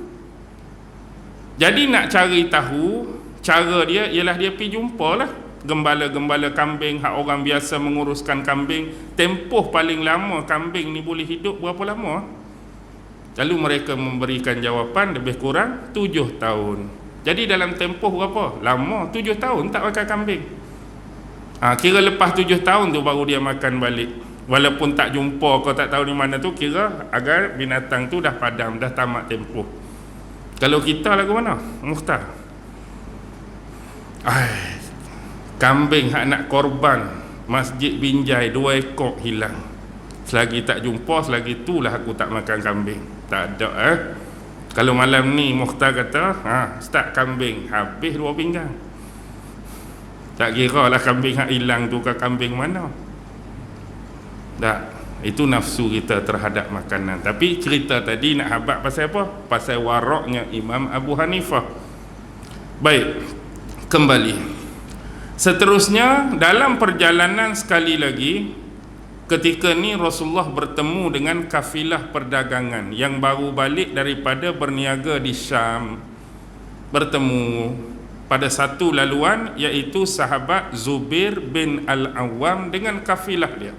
Jadi nak cari tahu, cara dia ialah dia pergi jumpa lah gembala-gembala kambing, hak orang biasa menguruskan kambing. Tempoh paling lama kambing ni boleh hidup berapa lama? Lalu mereka memberikan jawapan lebih kurang 7 tahun. Jadi dalam tempoh berapa? Lama, 7 tahun tak makan kambing. Kira lepas 7 tahun tu baru dia makan balik. Walaupun tak jumpa, kau tak tahu di mana tu, kira agar binatang tu dah padam, dah tamat tempoh. Kalau kita lagu mana? Mukhtar. Kambing hak nak korban Masjid Binjai 2 ekor hilang. Selagi tak jumpa, selagi itulah aku tak makan kambing. Tak ada Kalau malam ni Mukhtar kata, start kambing, habis 2 pinggang. Tak kira lah kambing hak hilang tu ke kambing mana. Tak, itu nafsu kita terhadap makanan. Tapi cerita tadi nak habaq pasal apa? Pasal waraknya Imam Abu Hanifah. Baik, kembali. Seterusnya dalam perjalanan sekali lagi, ketika ni Rasulullah bertemu dengan kafilah perdagangan yang baru balik daripada berniaga di Syam. Bertemu pada satu laluan, iaitu sahabat Zubair bin Al-Awwam dengan kafilah dia.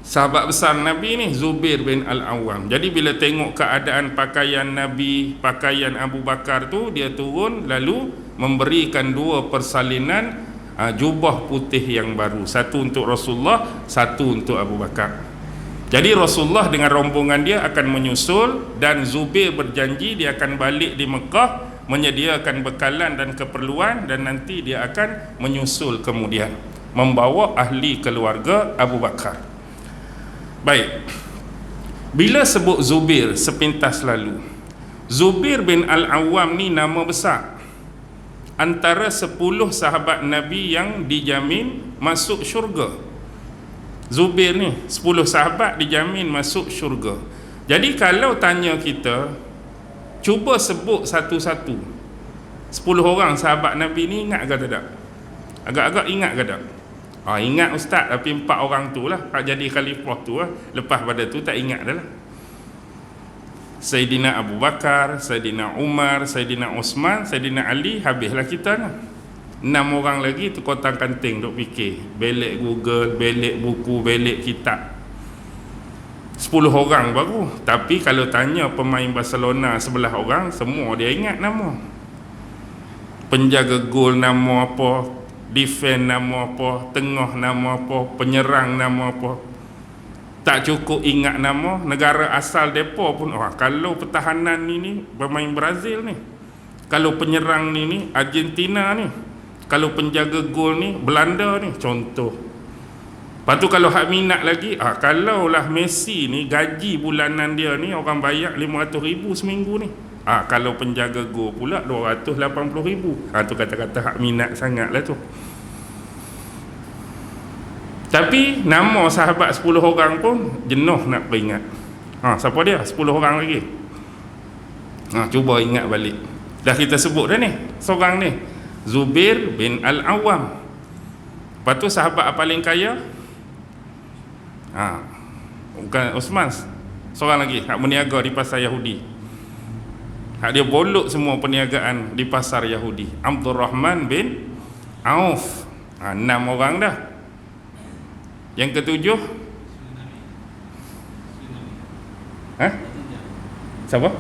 Sahabat besar Nabi ni Zubair bin Al-Awwam. Jadi bila tengok keadaan pakaian Nabi, pakaian Abu Bakar tu, dia turun lalu memberikan 2 persalinan jubah putih yang baru. Satu untuk Rasulullah, satu untuk Abu Bakar. Jadi Rasulullah dengan rombongan dia akan menyusul, dan Zubair berjanji dia akan balik di Mekah menyediakan bekalan dan keperluan, dan nanti dia akan menyusul kemudian membawa ahli keluarga Abu Bakar. Baik, bila sebut Zubair sepintas lalu, Zubair bin Al-Awwam ni nama besar, antara 10 sahabat Nabi yang dijamin masuk syurga. Zubair ni 10 sahabat dijamin masuk syurga. Jadi kalau tanya kita, cuba sebut satu-satu 10 orang sahabat Nabi ni, ingat ke tak? Agak-agak ingat ke tak? Ingat ustaz, tapi 4 orang tu lah hak jadi khalifah tu lah. Lepas pada tu tak ingat dah lah. Sayyidina Abu Bakar, Sayyidina Umar, Sayyidina Osman, Sayyidina Ali, habislah kita lah. 6 orang lagi tu kotak kanting duk fikir, belik Google, belik buku, belik kitab. 10 orang baru. Tapi kalau tanya pemain Barcelona 11 orang, semua dia ingat nama. Penjaga gol nama apa, defend nama apa, tengah nama apa, penyerang nama apa. Tak cukup ingat nama negara asal depa pun. Kalau pertahanan ni pemain Brazil ni, kalau penyerang ni Argentina ni, kalau penjaga gol ni Belanda ni, contoh. Lepas tu kalau hak minat lagi, kalaulah Messi ni gaji bulanan dia ni orang bayar 500,000 seminggu ni, kalau penjaga gol pula 280,000. Tu kata-kata hak minat sangat lah tu. Tapi nama sahabat 10 orang pun jenuh nak peringat. Siapa dia? 10 orang lagi. Cuba ingat balik. Dah kita sebut dah ni, seorang ni Zubair bin Al-Awwam. Lepas tu sahabat paling kaya, bukan Osman, seorang lagi hak berniaga di pasar Yahudi. Hak dia bolok semua perniagaan di pasar Yahudi, Abdul Rahman bin Auf. 6 orang dah. Yang ketujuh, siapa?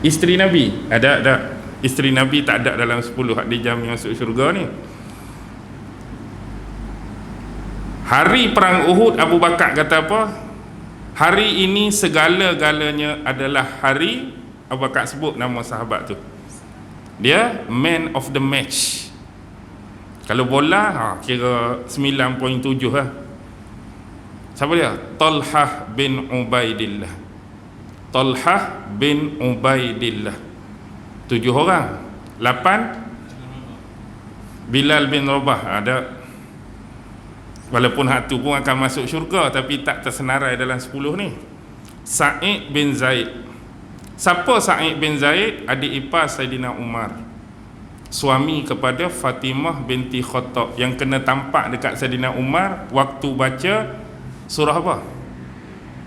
Isteri Nabi. Ada. Isteri Nabi tak ada dalam 10 hak dijamin masuk syurga ni. Hari perang Uhud, Abu Bakar kata apa? Hari ini segala-galanya adalah hari, Abu Bakar sebut nama sahabat tu. Dia man of the match. Kalau bola, kira 9.7 lah. Siapa dia? Talhah bin Ubaidillah. Talhah bin Ubaidillah. 7 orang. 8 Bilal bin Rabah. Ada. Walaupun hak tu pun akan masuk syurga, tapi tak tersenarai dalam 10 ni. Sa'id bin Zaid. Siapa Sa'id bin Zaid? Adik ipar Saidina Umar, suami kepada Fatimah binti Khattab, yang kena tampak dekat Saidina Umar waktu baca surah apa?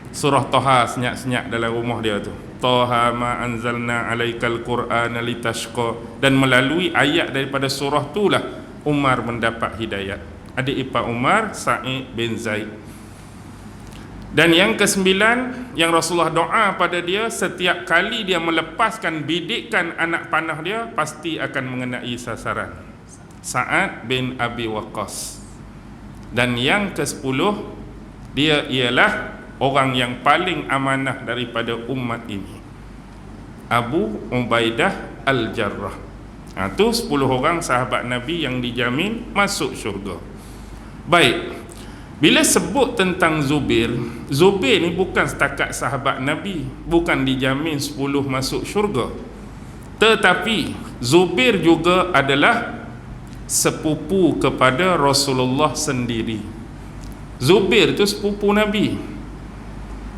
Surah Taha senyap-senyap dalam rumah dia tu. Taha ma anzalna alaikal Qur'ana litashqa, dan melalui ayat daripada surah itulah Umar mendapat hidayat. Adik ipar Umar, Sa'id bin Zaid. Dan yang kesembilan, yang Rasulullah doa pada dia, setiap kali dia melepaskan bidikan anak panah dia, pasti akan mengenai sasaran. Sa'ad bin Abi Waqqas. Dan yang ke-10, dia ialah orang yang paling amanah daripada umat ini, Abu Ubaidah Al-Jarrah. Itu 10 orang sahabat Nabi yang dijamin masuk syurga. Baik, bila sebut tentang Zubair, Zubair ni bukan setakat sahabat Nabi, bukan dijamin 10 masuk syurga, tetapi Zubair juga adalah sepupu kepada Rasulullah sendiri. Zubair tu sepupu Nabi.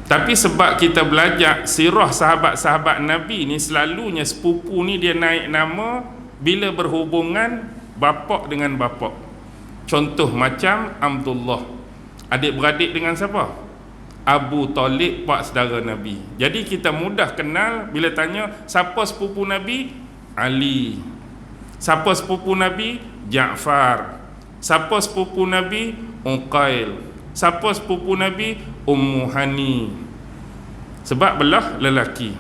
Tapi sebab kita belajar sirah sahabat-sahabat Nabi ni, selalunya sepupu ni dia naik nama bila berhubungan bapak dengan bapak. Contoh macam Abdullah, adik-beradik dengan siapa? Abu Talib, pak saudara Nabi. Jadi kita mudah kenal bila tanya siapa sepupu Nabi? Ali. Siapa sepupu Nabi? Ja'far. Siapa sepupu Nabi? Uqail. Siapa sepupu Nabi? Ummu Hani. Sebab belah lelaki.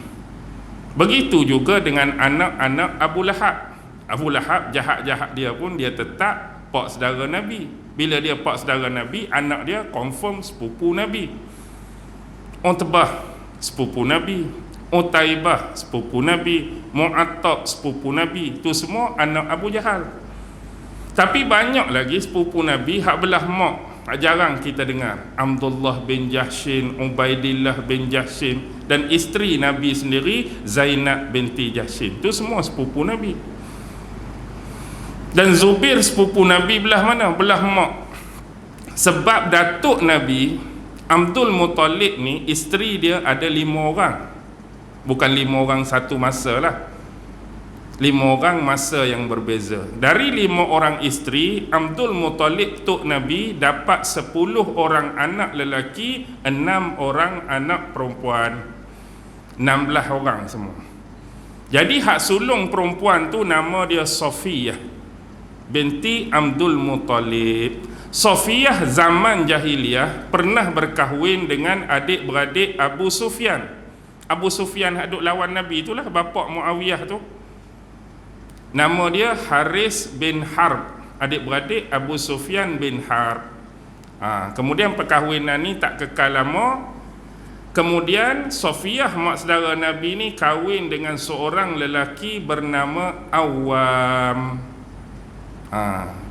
Begitu juga dengan anak-anak Abu Lahab. Abu Lahab jahat-jahat dia pun dia tetap pak saudara Nabi. Bila dia pak saudara Nabi, anak dia confirm sepupu Nabi. Utbah sepupu Nabi, Utaibah sepupu Nabi, Mu'attab sepupu Nabi. Itu semua anak Abu Jahal. Tapi banyak lagi sepupu Nabi hak belah mak, jarang kita dengar. Abdullah bin Jahshin, Ubaidillah bin Jahshin, dan isteri Nabi sendiri Zainab binti Jahshin. Itu semua sepupu Nabi. Dan Zubair sepupu Nabi belah mana? Belah mak. Sebab datuk Nabi Abdul Muttalib ni, isteri dia ada 5 orang. Bukan 5 orang satu masa lah, 5 orang masa yang berbeza. Dari 5 orang isteri, Abdul Muttalib tok Nabi dapat 10 orang anak lelaki, 6 orang anak perempuan, 16 orang semua. Jadi hak sulung perempuan tu nama dia Safiyah binti Abdul Muttalib. Safiyah zaman jahiliyah pernah berkahwin dengan adik-beradik Abu Sufyan. Abu Sufyan hak duk lawan Nabi itulah bapak Muawiyah tu. Nama dia Haris bin Harb, adik-beradik Abu Sufyan bin Harb. Kemudian perkahwinan ni tak kekal lama. Kemudian Safiyah mak saudara Nabi ni kahwin dengan seorang lelaki bernama Awam.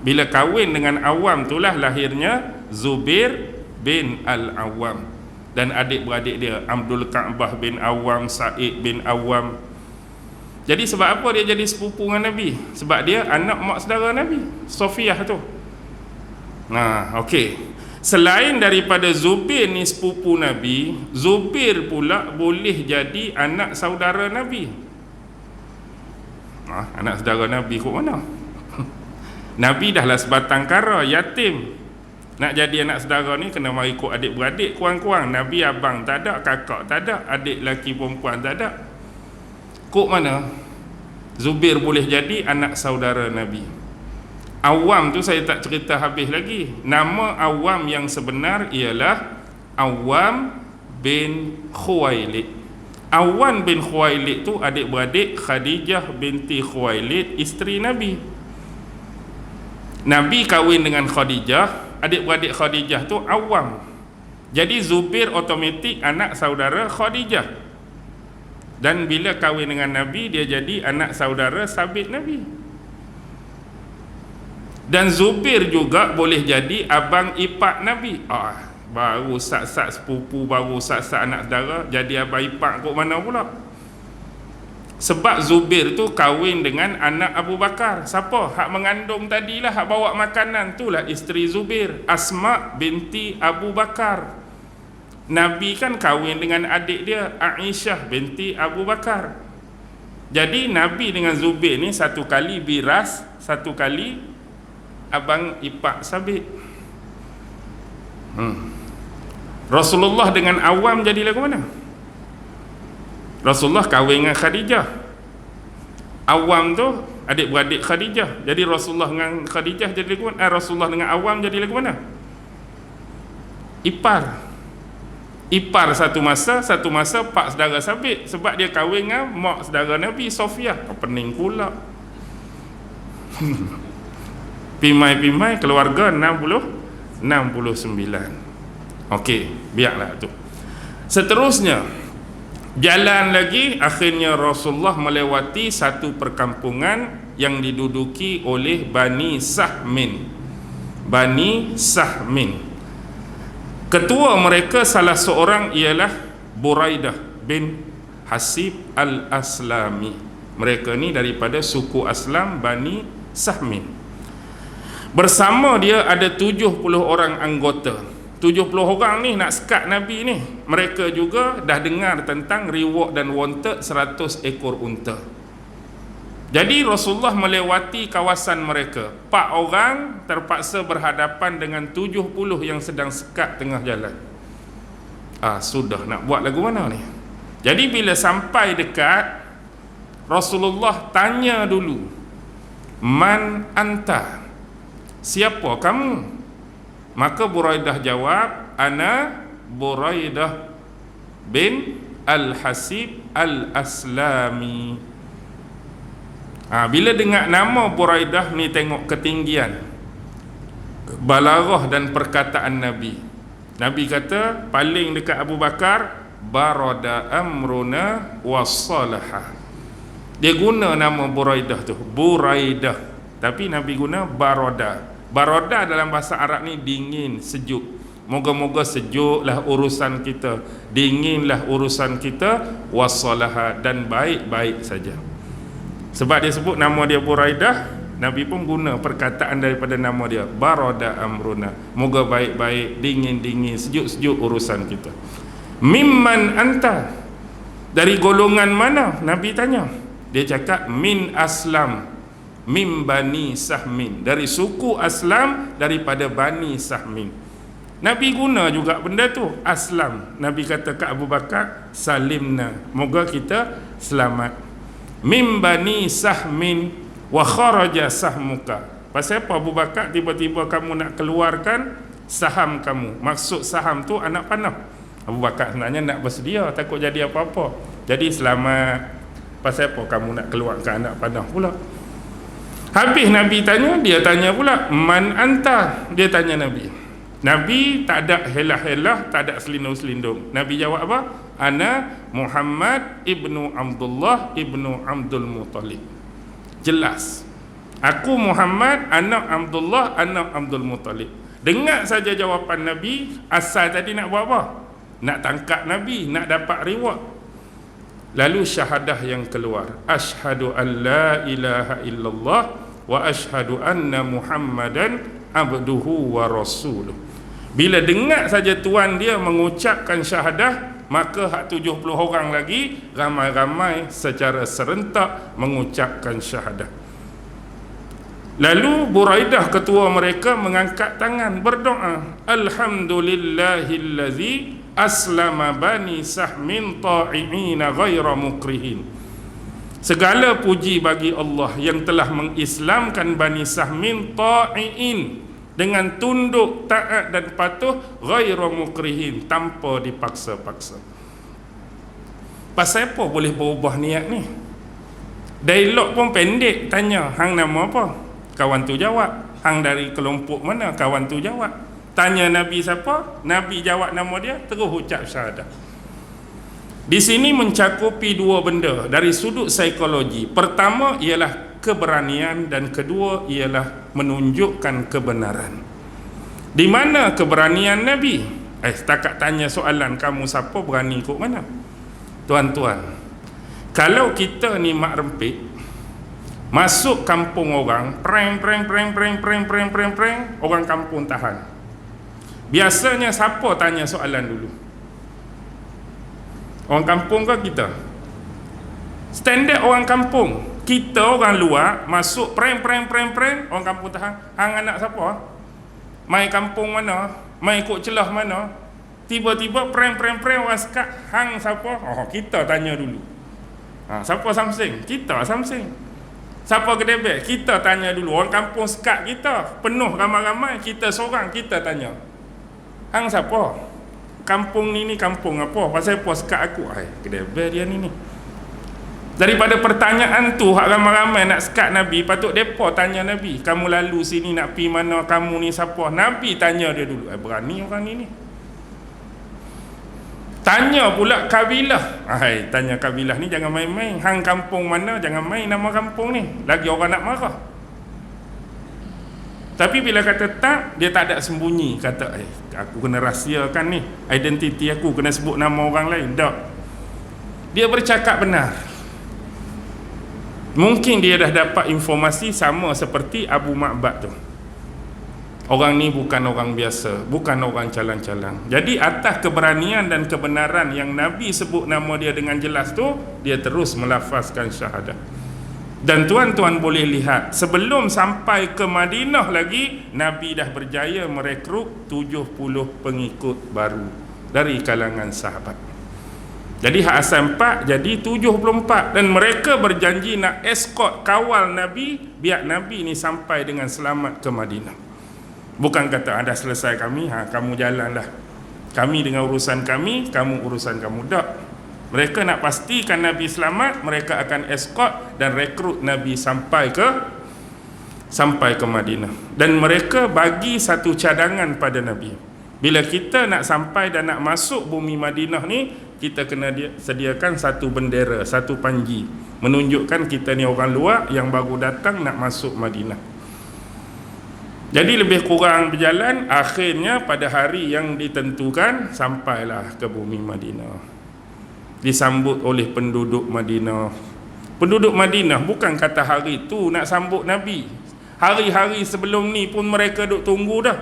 Bila kahwin dengan Awam itulah lahirnya Zubair bin Al-Awam dan adik-beradik dia Abdul Ka'bah bin Awam, Sa'id bin Awam. Jadi sebab apa dia jadi sepupu dengan Nabi? Sebab dia anak mak saudara Nabi, Safiyah tu. Okey. Selain daripada Zubair ni sepupu Nabi, Zubair pula boleh jadi anak saudara Nabi. Anak saudara Nabi kat mana? Nabi dah lah sebatang kara, yatim. Nak jadi anak saudara ni kena mari ikut adik-beradik kurang-kurang. Nabi abang tak ada, kakak tak ada, adik lelaki perempuan tak ada. Kok mana Zubair boleh jadi anak saudara Nabi? Awam tu saya tak cerita habis lagi. Nama Awam yang sebenar ialah Awam bin Khuwailid. Awam bin Khuwailid tu adik-beradik Khadijah binti Khuwailid, isteri Nabi. Nabi kahwin dengan Khadijah, adik-beradik Khadijah tu Awam. Jadi Zubair otomatik anak saudara Khadijah. Dan bila kahwin dengan Nabi, dia jadi anak saudara sabit Nabi. Dan Zubair juga boleh jadi abang ipar Nabi. Baru sat-sat sepupu, baru sat-sat anak saudara, jadi abang ipar kok mana pula? Sebab Zubair tu kahwin dengan anak Abu Bakar. Siapa? Hak mengandung tadilah, hak bawa makanan itulah isteri Zubair, Asma binti Abu Bakar. Nabi kan kahwin dengan adik dia Aisyah binti Abu Bakar. Jadi Nabi dengan Zubair ni satu kali biras, satu kali abang ipar sabit. Rasulullah dengan Awam jadi lagu mana? Rasulullah kahwin dengan Khadijah. Awam tu adik-beradik Khadijah. Jadi Rasulullah dengan Khadijah jadi lagu mana? Rasulullah dengan Awam jadi lagu mana? Ipar satu masa pak saudara sabit, sebab dia kahwin dengan mak saudara Nabi Sofiah. Pening pula. Pimai keluarga 69. Okey, biarlah tu. Seterusnya jalan lagi, akhirnya Rasulullah melewati satu perkampungan yang diduduki oleh Bani Sahmin. Ketua mereka salah seorang ialah Buraidah bin Hasib al-Aslami. Mereka ni daripada suku Aslam Bani Sahmin. Bersama dia ada 70 orang anggota. 70 orang ni nak sekat Nabi ni. Mereka juga dah dengar tentang reward dan wanted 100 ekor unta. Jadi Rasulullah melewati kawasan mereka. 4 orang terpaksa berhadapan dengan 70 yang sedang sekat tengah jalan. Sudah nak buat lagu mana ni? Jadi bila sampai dekat, Rasulullah tanya dulu, "Man anta?" Siapa kamu? Maka Buraidah jawab, "Ana Buraidah bin Al-Hasib Al-Aslami." Bila dengar nama Buraidah ni, tengok ketinggian balaghah dan perkataan Nabi. Nabi kata paling dekat Abu Bakar, "Barada amruna wassalaha." Dia guna nama Buraidah tu, Buraidah, tapi Nabi guna Barada. Barada dalam bahasa Arab ni dingin, sejuk. Moga-moga sejuklah urusan kita, dinginlah urusan kita, wassalaha, dan baik-baik saja. Sebab dia sebut nama dia Buraidah, Nabi pun guna perkataan daripada nama dia, Barada amruna, moga baik-baik, dingin-dingin, sejuk-sejuk urusan kita. Mimman anta? Dari golongan mana? Nabi tanya. Dia cakap min Aslam, min Bani Sahmin, dari suku Aslam, daripada Bani Sahmin. Nabi guna juga benda tu, Aslam. Nabi kata ke Abu Bakar, salimna, moga kita selamat. Min Bani Sahmin wa kharaja sahmuka. Pasal apa Abu Bakar tiba-tiba kamu nak keluarkan saham kamu? Maksud saham tu anak panah. Abu Bakar sebenarnya nak bersedia, takut jadi apa-apa. Jadi selamat. Pasal apa kamu nak keluarkan anak panah pula? Habis Nabi tanya, dia tanya pula, "Man anta?" Dia tanya Nabi. Nabi tak ada helah-helah, tak ada selindung-selindung. Nabi jawab apa? "Ana Muhammad ibnu Abdullah ibnu Abdul Muttalib." Jelas. Aku Muhammad, anak Abdullah, anak Abdul Muttalib. Dengar saja jawapan Nabi, asal tadi nak buat apa? Nak tangkap Nabi, nak dapat reward. Lalu syahadah yang keluar, asyhadu an la ilaha illallah wa asyhadu anna Muhammadan abduhu wa rasuluh. Bila dengar saja tuan dia mengucapkan syahadah, maka hak 70 orang lagi ramai-ramai secara serentak mengucapkan syahadah. Lalu Buraidah ketua mereka mengangkat tangan berdoa, "Alhamdulillahillazi aslama Bani Sahmin ta'i'ina ghaira mukrihin." Segala puji bagi Allah yang telah mengislamkan Bani Sahmin ta'i'in, dengan tunduk, taat dan patuh, ghairu mukrihin, tanpa dipaksa-paksa. Pasal apa boleh berubah niat ni? Dialog pun pendek, tanya, "Hang nama apa?" Kawan tu jawab. "Hang dari kelompok mana?" Kawan tu jawab. Tanya Nabi siapa? Nabi jawab nama dia, terus ucap syahadah. Di sini mencakupi dua benda dari sudut psikologi. Pertama ialah keberanian, dan kedua ialah menunjukkan kebenaran. Di mana keberanian Nabi? Setakat tanya soalan, kamu siapa, berani ikut mana? Tuan-tuan, kalau kita ni mak rempit, masuk kampung orang, preng, orang kampung tahan. Biasanya siapa tanya soalan dulu? Orang kampung ke kita? Standard orang kampung. Kita orang luar masuk preng, orang kampung tahan. Hang anak siapa? Mai kampung mana? Mai ikut celah mana? Tiba-tiba preng orang sekat. Hang siapa? Kita tanya dulu. Siapa samsing? Kita samsing. Siapa kedebek? Kita tanya dulu. Orang kampung sekat kita penuh ramai-ramai, kita seorang, kita tanya. Hang siapa? Kampung ni kampung apa? Pasal apa sekat aku? Kedebek dia ni. Daripada pertanyaan tu hak ramai-ramai nak sekat Nabi, patut depa tanya Nabi. Kamu lalu sini nak pi mana? Kamu ni siapa? Nabi tanya dia dulu. Berani orang ni. Tanya pula kabilah. Tanya kabilah ni jangan main-main. Hang kampung mana? Jangan main nama kampung ni. Lagi orang nak marah. Tapi bila kata tak, dia tak ada sembunyi. Kata, aku kena rahsiakan ni. Identiti aku kena sebut nama orang lain. Tak. Dia bercakap benar. Mungkin dia dah dapat informasi sama seperti Abu Ma'bad tu. Orang ni bukan orang biasa, bukan orang calang-calang. Jadi atas keberanian dan kebenaran yang Nabi sebut nama dia dengan jelas tu, dia terus melafazkan syahadah. Dan tuan-tuan boleh lihat, sebelum sampai ke Madinah lagi, Nabi dah berjaya merekrut 70 pengikut baru dari kalangan sahabat. Jadi hak asal 4 jadi 74, dan mereka berjanji nak escort, kawal Nabi biar Nabi ni sampai dengan selamat ke Madinah. Bukan kata dah selesai kami, kamu jalanlah. Kami dengan urusan kami, kamu urusan kamu. Tak. Mereka nak pastikan Nabi selamat, mereka akan escort dan rekrut Nabi sampai ke Madinah. Dan mereka bagi satu cadangan pada Nabi. Bila kita nak sampai dan nak masuk bumi Madinah ni, kita kena sediakan satu bendera, satu panji, menunjukkan kita ni orang luar yang baru datang nak masuk Madinah. Jadi lebih kurang berjalan, akhirnya pada hari yang ditentukan sampailah ke bumi Madinah. Disambut oleh penduduk Madinah. Penduduk Madinah bukan kata hari tu nak sambut Nabi. Hari-hari sebelum ni pun mereka duk tunggu dah.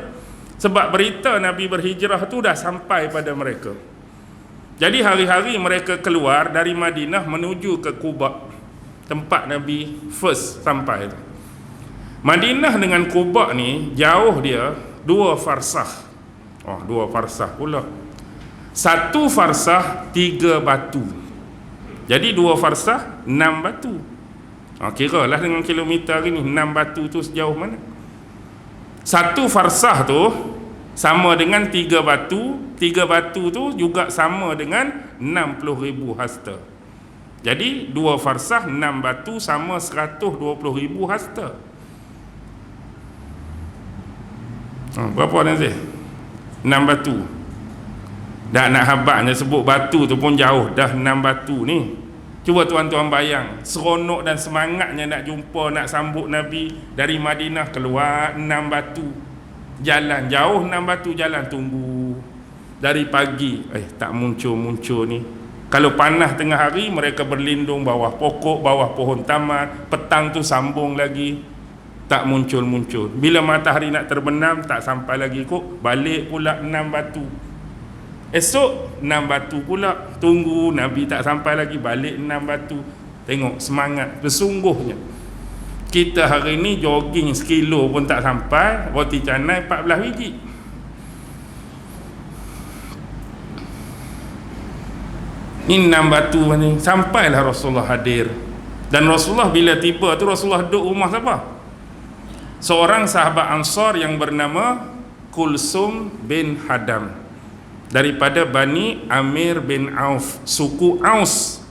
Sebab berita Nabi berhijrah tu dah sampai pada mereka. Jadi hari-hari mereka keluar dari Madinah menuju ke Quba, tempat Nabi first sampai tu. Madinah dengan Quba ni jauh dia 2 farsah. 2 farsah pula. 1 farsah 3 batu. Jadi 2 farsah 6 batu. Kira lah dengan kilometer ni 6 batu tu sejauh mana. 1 farsah tu sama dengan 3 batu. 3 batu tu juga sama dengan 60,000 hasta. Jadi 2 farsah 6 batu sama 120,000 hasta. Berapa Nazir? 6 batu. Dah nak habaknya sebut batu tu pun jauh. Dah 6 batu ni. Cuba tuan-tuan bayang, seronok dan semangatnya nak jumpa, nak sambut Nabi. Dari Madinah keluar 6 batu. Jalan jauh 6 batu, jalan tunggu dari pagi. Tak muncul-muncul ni. Kalau panas tengah hari, mereka berlindung bawah pokok, bawah pohon taman. Petang tu sambung lagi, tak muncul-muncul. Bila matahari nak terbenam, tak sampai lagi kok. Balik pula 6 batu. Esok 6 batu pula. Tunggu Nabi tak sampai lagi, balik 6 batu. Tengok semangat bersungguhnya. Kita hari ni jogging sekilo pun tak sampai, roti canai 14 biji. Ni 6 batu ni. Sampailah Rasulullah hadir. Dan Rasulullah bila tiba tu, Rasulullah duduk rumah siapa? Seorang sahabat Ansar yang bernama Kulsum bin Hadam, daripada Bani Amir bin Auf, suku Aus.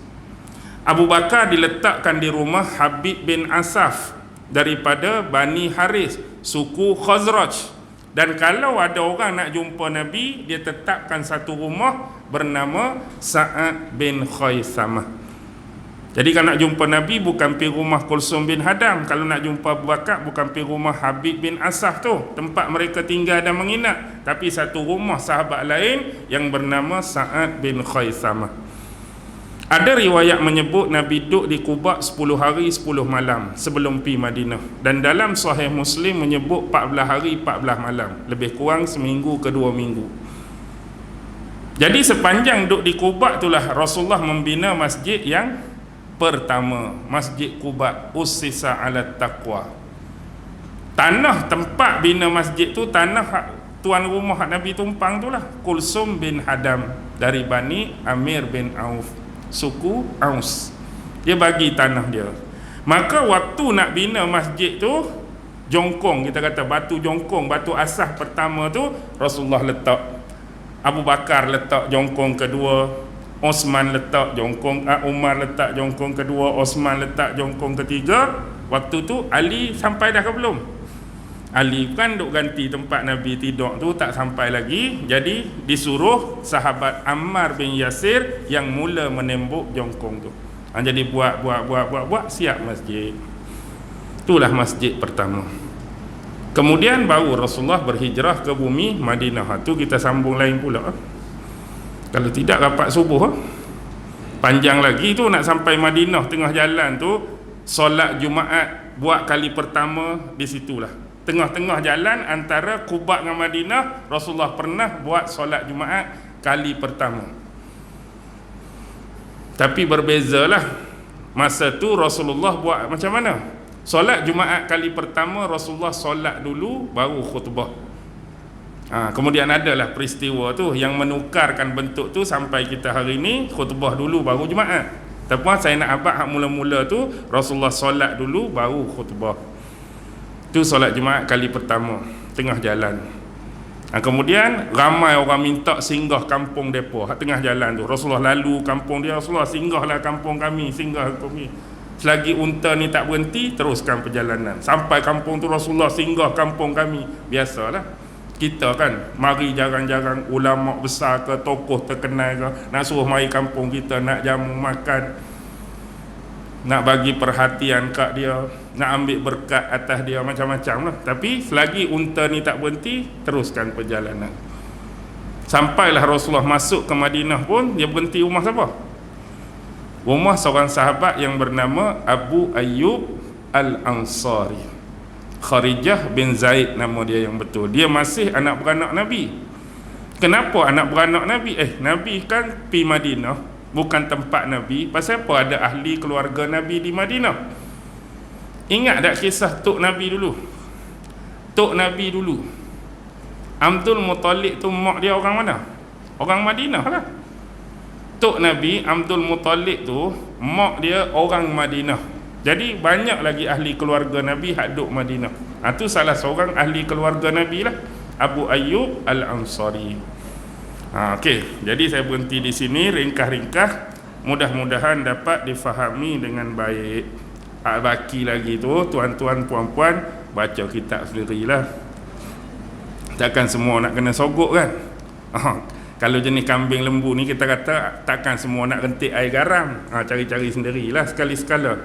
Abu Bakar diletakkan di rumah Habib bin Asaf daripada Bani Haris, suku Khazraj. Dan kalau ada orang nak jumpa Nabi, dia tetapkan satu rumah bernama Sa'ad bin Khaisamah. Jadi kalau nak jumpa Nabi, bukan pergi rumah Kulsum bin Hadam. Kalau nak jumpa Abu Bakar, bukan pergi rumah Habib bin Asaf tu, tempat mereka tinggal dan menginap, tapi satu rumah sahabat lain yang bernama Sa'ad bin Khaisamah. Ada riwayat menyebut Nabi duduk di Quba 10 hari 10 malam sebelum pergi Madinah. Dan dalam Sahih Muslim menyebut 14 hari 14 malam, lebih kurang seminggu ke 2 minggu. Jadi sepanjang duduk di Quba itulah Rasulullah membina masjid yang pertama, Masjid Quba, ussisa ala taqwa. Tanah tempat bina masjid tu, tanah tuan rumah Nabi tumpang tu lah, Kulsum bin Hadam dari Bani Amir bin Auf, suku Aus. dia bagi tanah dia. Maka waktu nak bina masjid tu, jongkong, kita kata batu jongkong, batu asas pertama tu Rasulullah letak, Abu Bakar letak jongkong kedua, Osman letak jongkong, Umar letak jongkong kedua, Osman letak jongkong ketiga. Waktu tu Ali sampai dah ke belum? Ali kan duk ganti tempat Nabi tidur tu, tak sampai lagi. Jadi disuruh sahabat Ammar bin Yasir yang mula menembok jongkong tu. Jadi buat siap masjid. Itulah masjid pertama. Kemudian baru Rasulullah berhijrah ke bumi Madinah. Tu kita sambung lain pula. Kalau tidak rapat subuh. Panjang lagi tu nak sampai Madinah, tengah jalan tu solat Jumaat buat kali pertama di situlah. Tengah-tengah jalan antara Quba dengan Madinah, Rasulullah pernah buat solat Jumaat kali pertama. Tapi berbezalah, masa tu Rasulullah buat macam mana? Solat Jumaat kali pertama Rasulullah solat dulu baru khutbah. Kemudian adalah peristiwa tu yang menukarkan bentuk tu sampai kita hari ni, khutbah dulu baru Jumaat. Tapi saya nak abad hak mula-mula tu Rasulullah solat dulu baru khutbah. Tu solat Jumaat kali pertama tengah jalan. Kemudian ramai orang minta singgah kampung depa tengah jalan tu. Rasulullah lalu kampung dia, Rasulullah singgahlah kampung kami, singgah kami. Selagi unta ni tak berhenti, teruskan perjalanan sampai kampung tu. Rasulullah singgah kampung kami. Biasalah kita kan, mari jarang-jarang ulama besar ke tokoh terkenal ke nak suruh mari kampung kita, nak jamu makan, nak bagi perhatian kat dia, nak ambil berkat atas dia, macam-macam lah. Tapi selagi unta ni tak berhenti, teruskan perjalanan. Sampailah Rasulullah masuk ke Madinah pun, dia berhenti rumah siapa? Rumah seorang sahabat yang bernama Abu Ayyub Al-Ansari. Kharijah bin Zaid nama dia yang betul. Dia masih anak beranak Nabi. Kenapa anak beranak Nabi? Nabi kan pergi Madinah, bukan tempat Nabi. Pasal apa ada ahli keluarga Nabi di Madinah? Ingat tak kisah Tok Nabi dulu? Tok Nabi dulu, Abdul Muttalib tu mak dia orang mana? Orang Madinah lah. Tok Nabi Abdul Muttalib tu mak dia orang Madinah. Jadi banyak lagi ahli keluarga Nabi hak duk Madinah. Tu salah seorang ahli keluarga Nabi lah, Abu Ayyub Al-Ansari. Okey, jadi saya berhenti di sini, ringkas-ringkas, mudah-mudahan dapat difahami dengan baik. Baki lagi tu tuan-tuan puan-puan baca kitab sendirilah. Takkan semua nak kena sogok kan? Kalau jenis kambing lembu ni kita kata takkan semua nak rentik air garam. Cari-cari sendirilah sekali-sekala.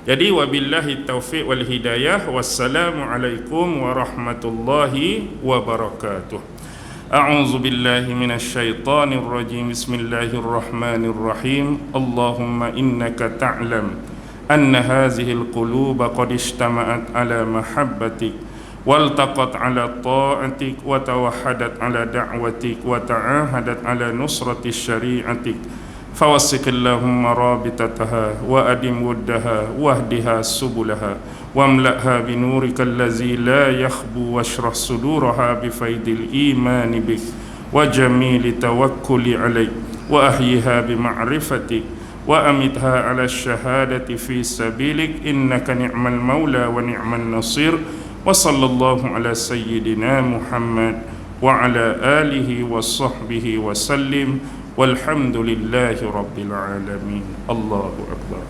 Jadi wabillahi taufiq wal hidayah. Wassalamualaikum warahmatullahi wabarakatuh. A'udzu billahi minasyaitonir rajim. Bismillahirrahmanirrahim. Allahumma innaka ta'lam anna hadhil quluba qad ijtama'at ala mahabbatik waltaqat ala ta'atik wa tawahhadat ala da'watik wa ta'ahadat ala nusrati syari'atik. فوسق اللهم رابطتها وأدم ودها واهدها سبلها واملأها بنورك الذي لا يخبو واشرح صدورها بفيض الإيمان بك وجميل توكل عليك وأحيها بمعرفتك وأمتها على الشهادة في سبيلك إنك نعم المولى ونعم النصير وصلى الله على سيدنا محمد وعلى آله وصحبه وسلم والحمد لله رب العالمين. الله أكبر.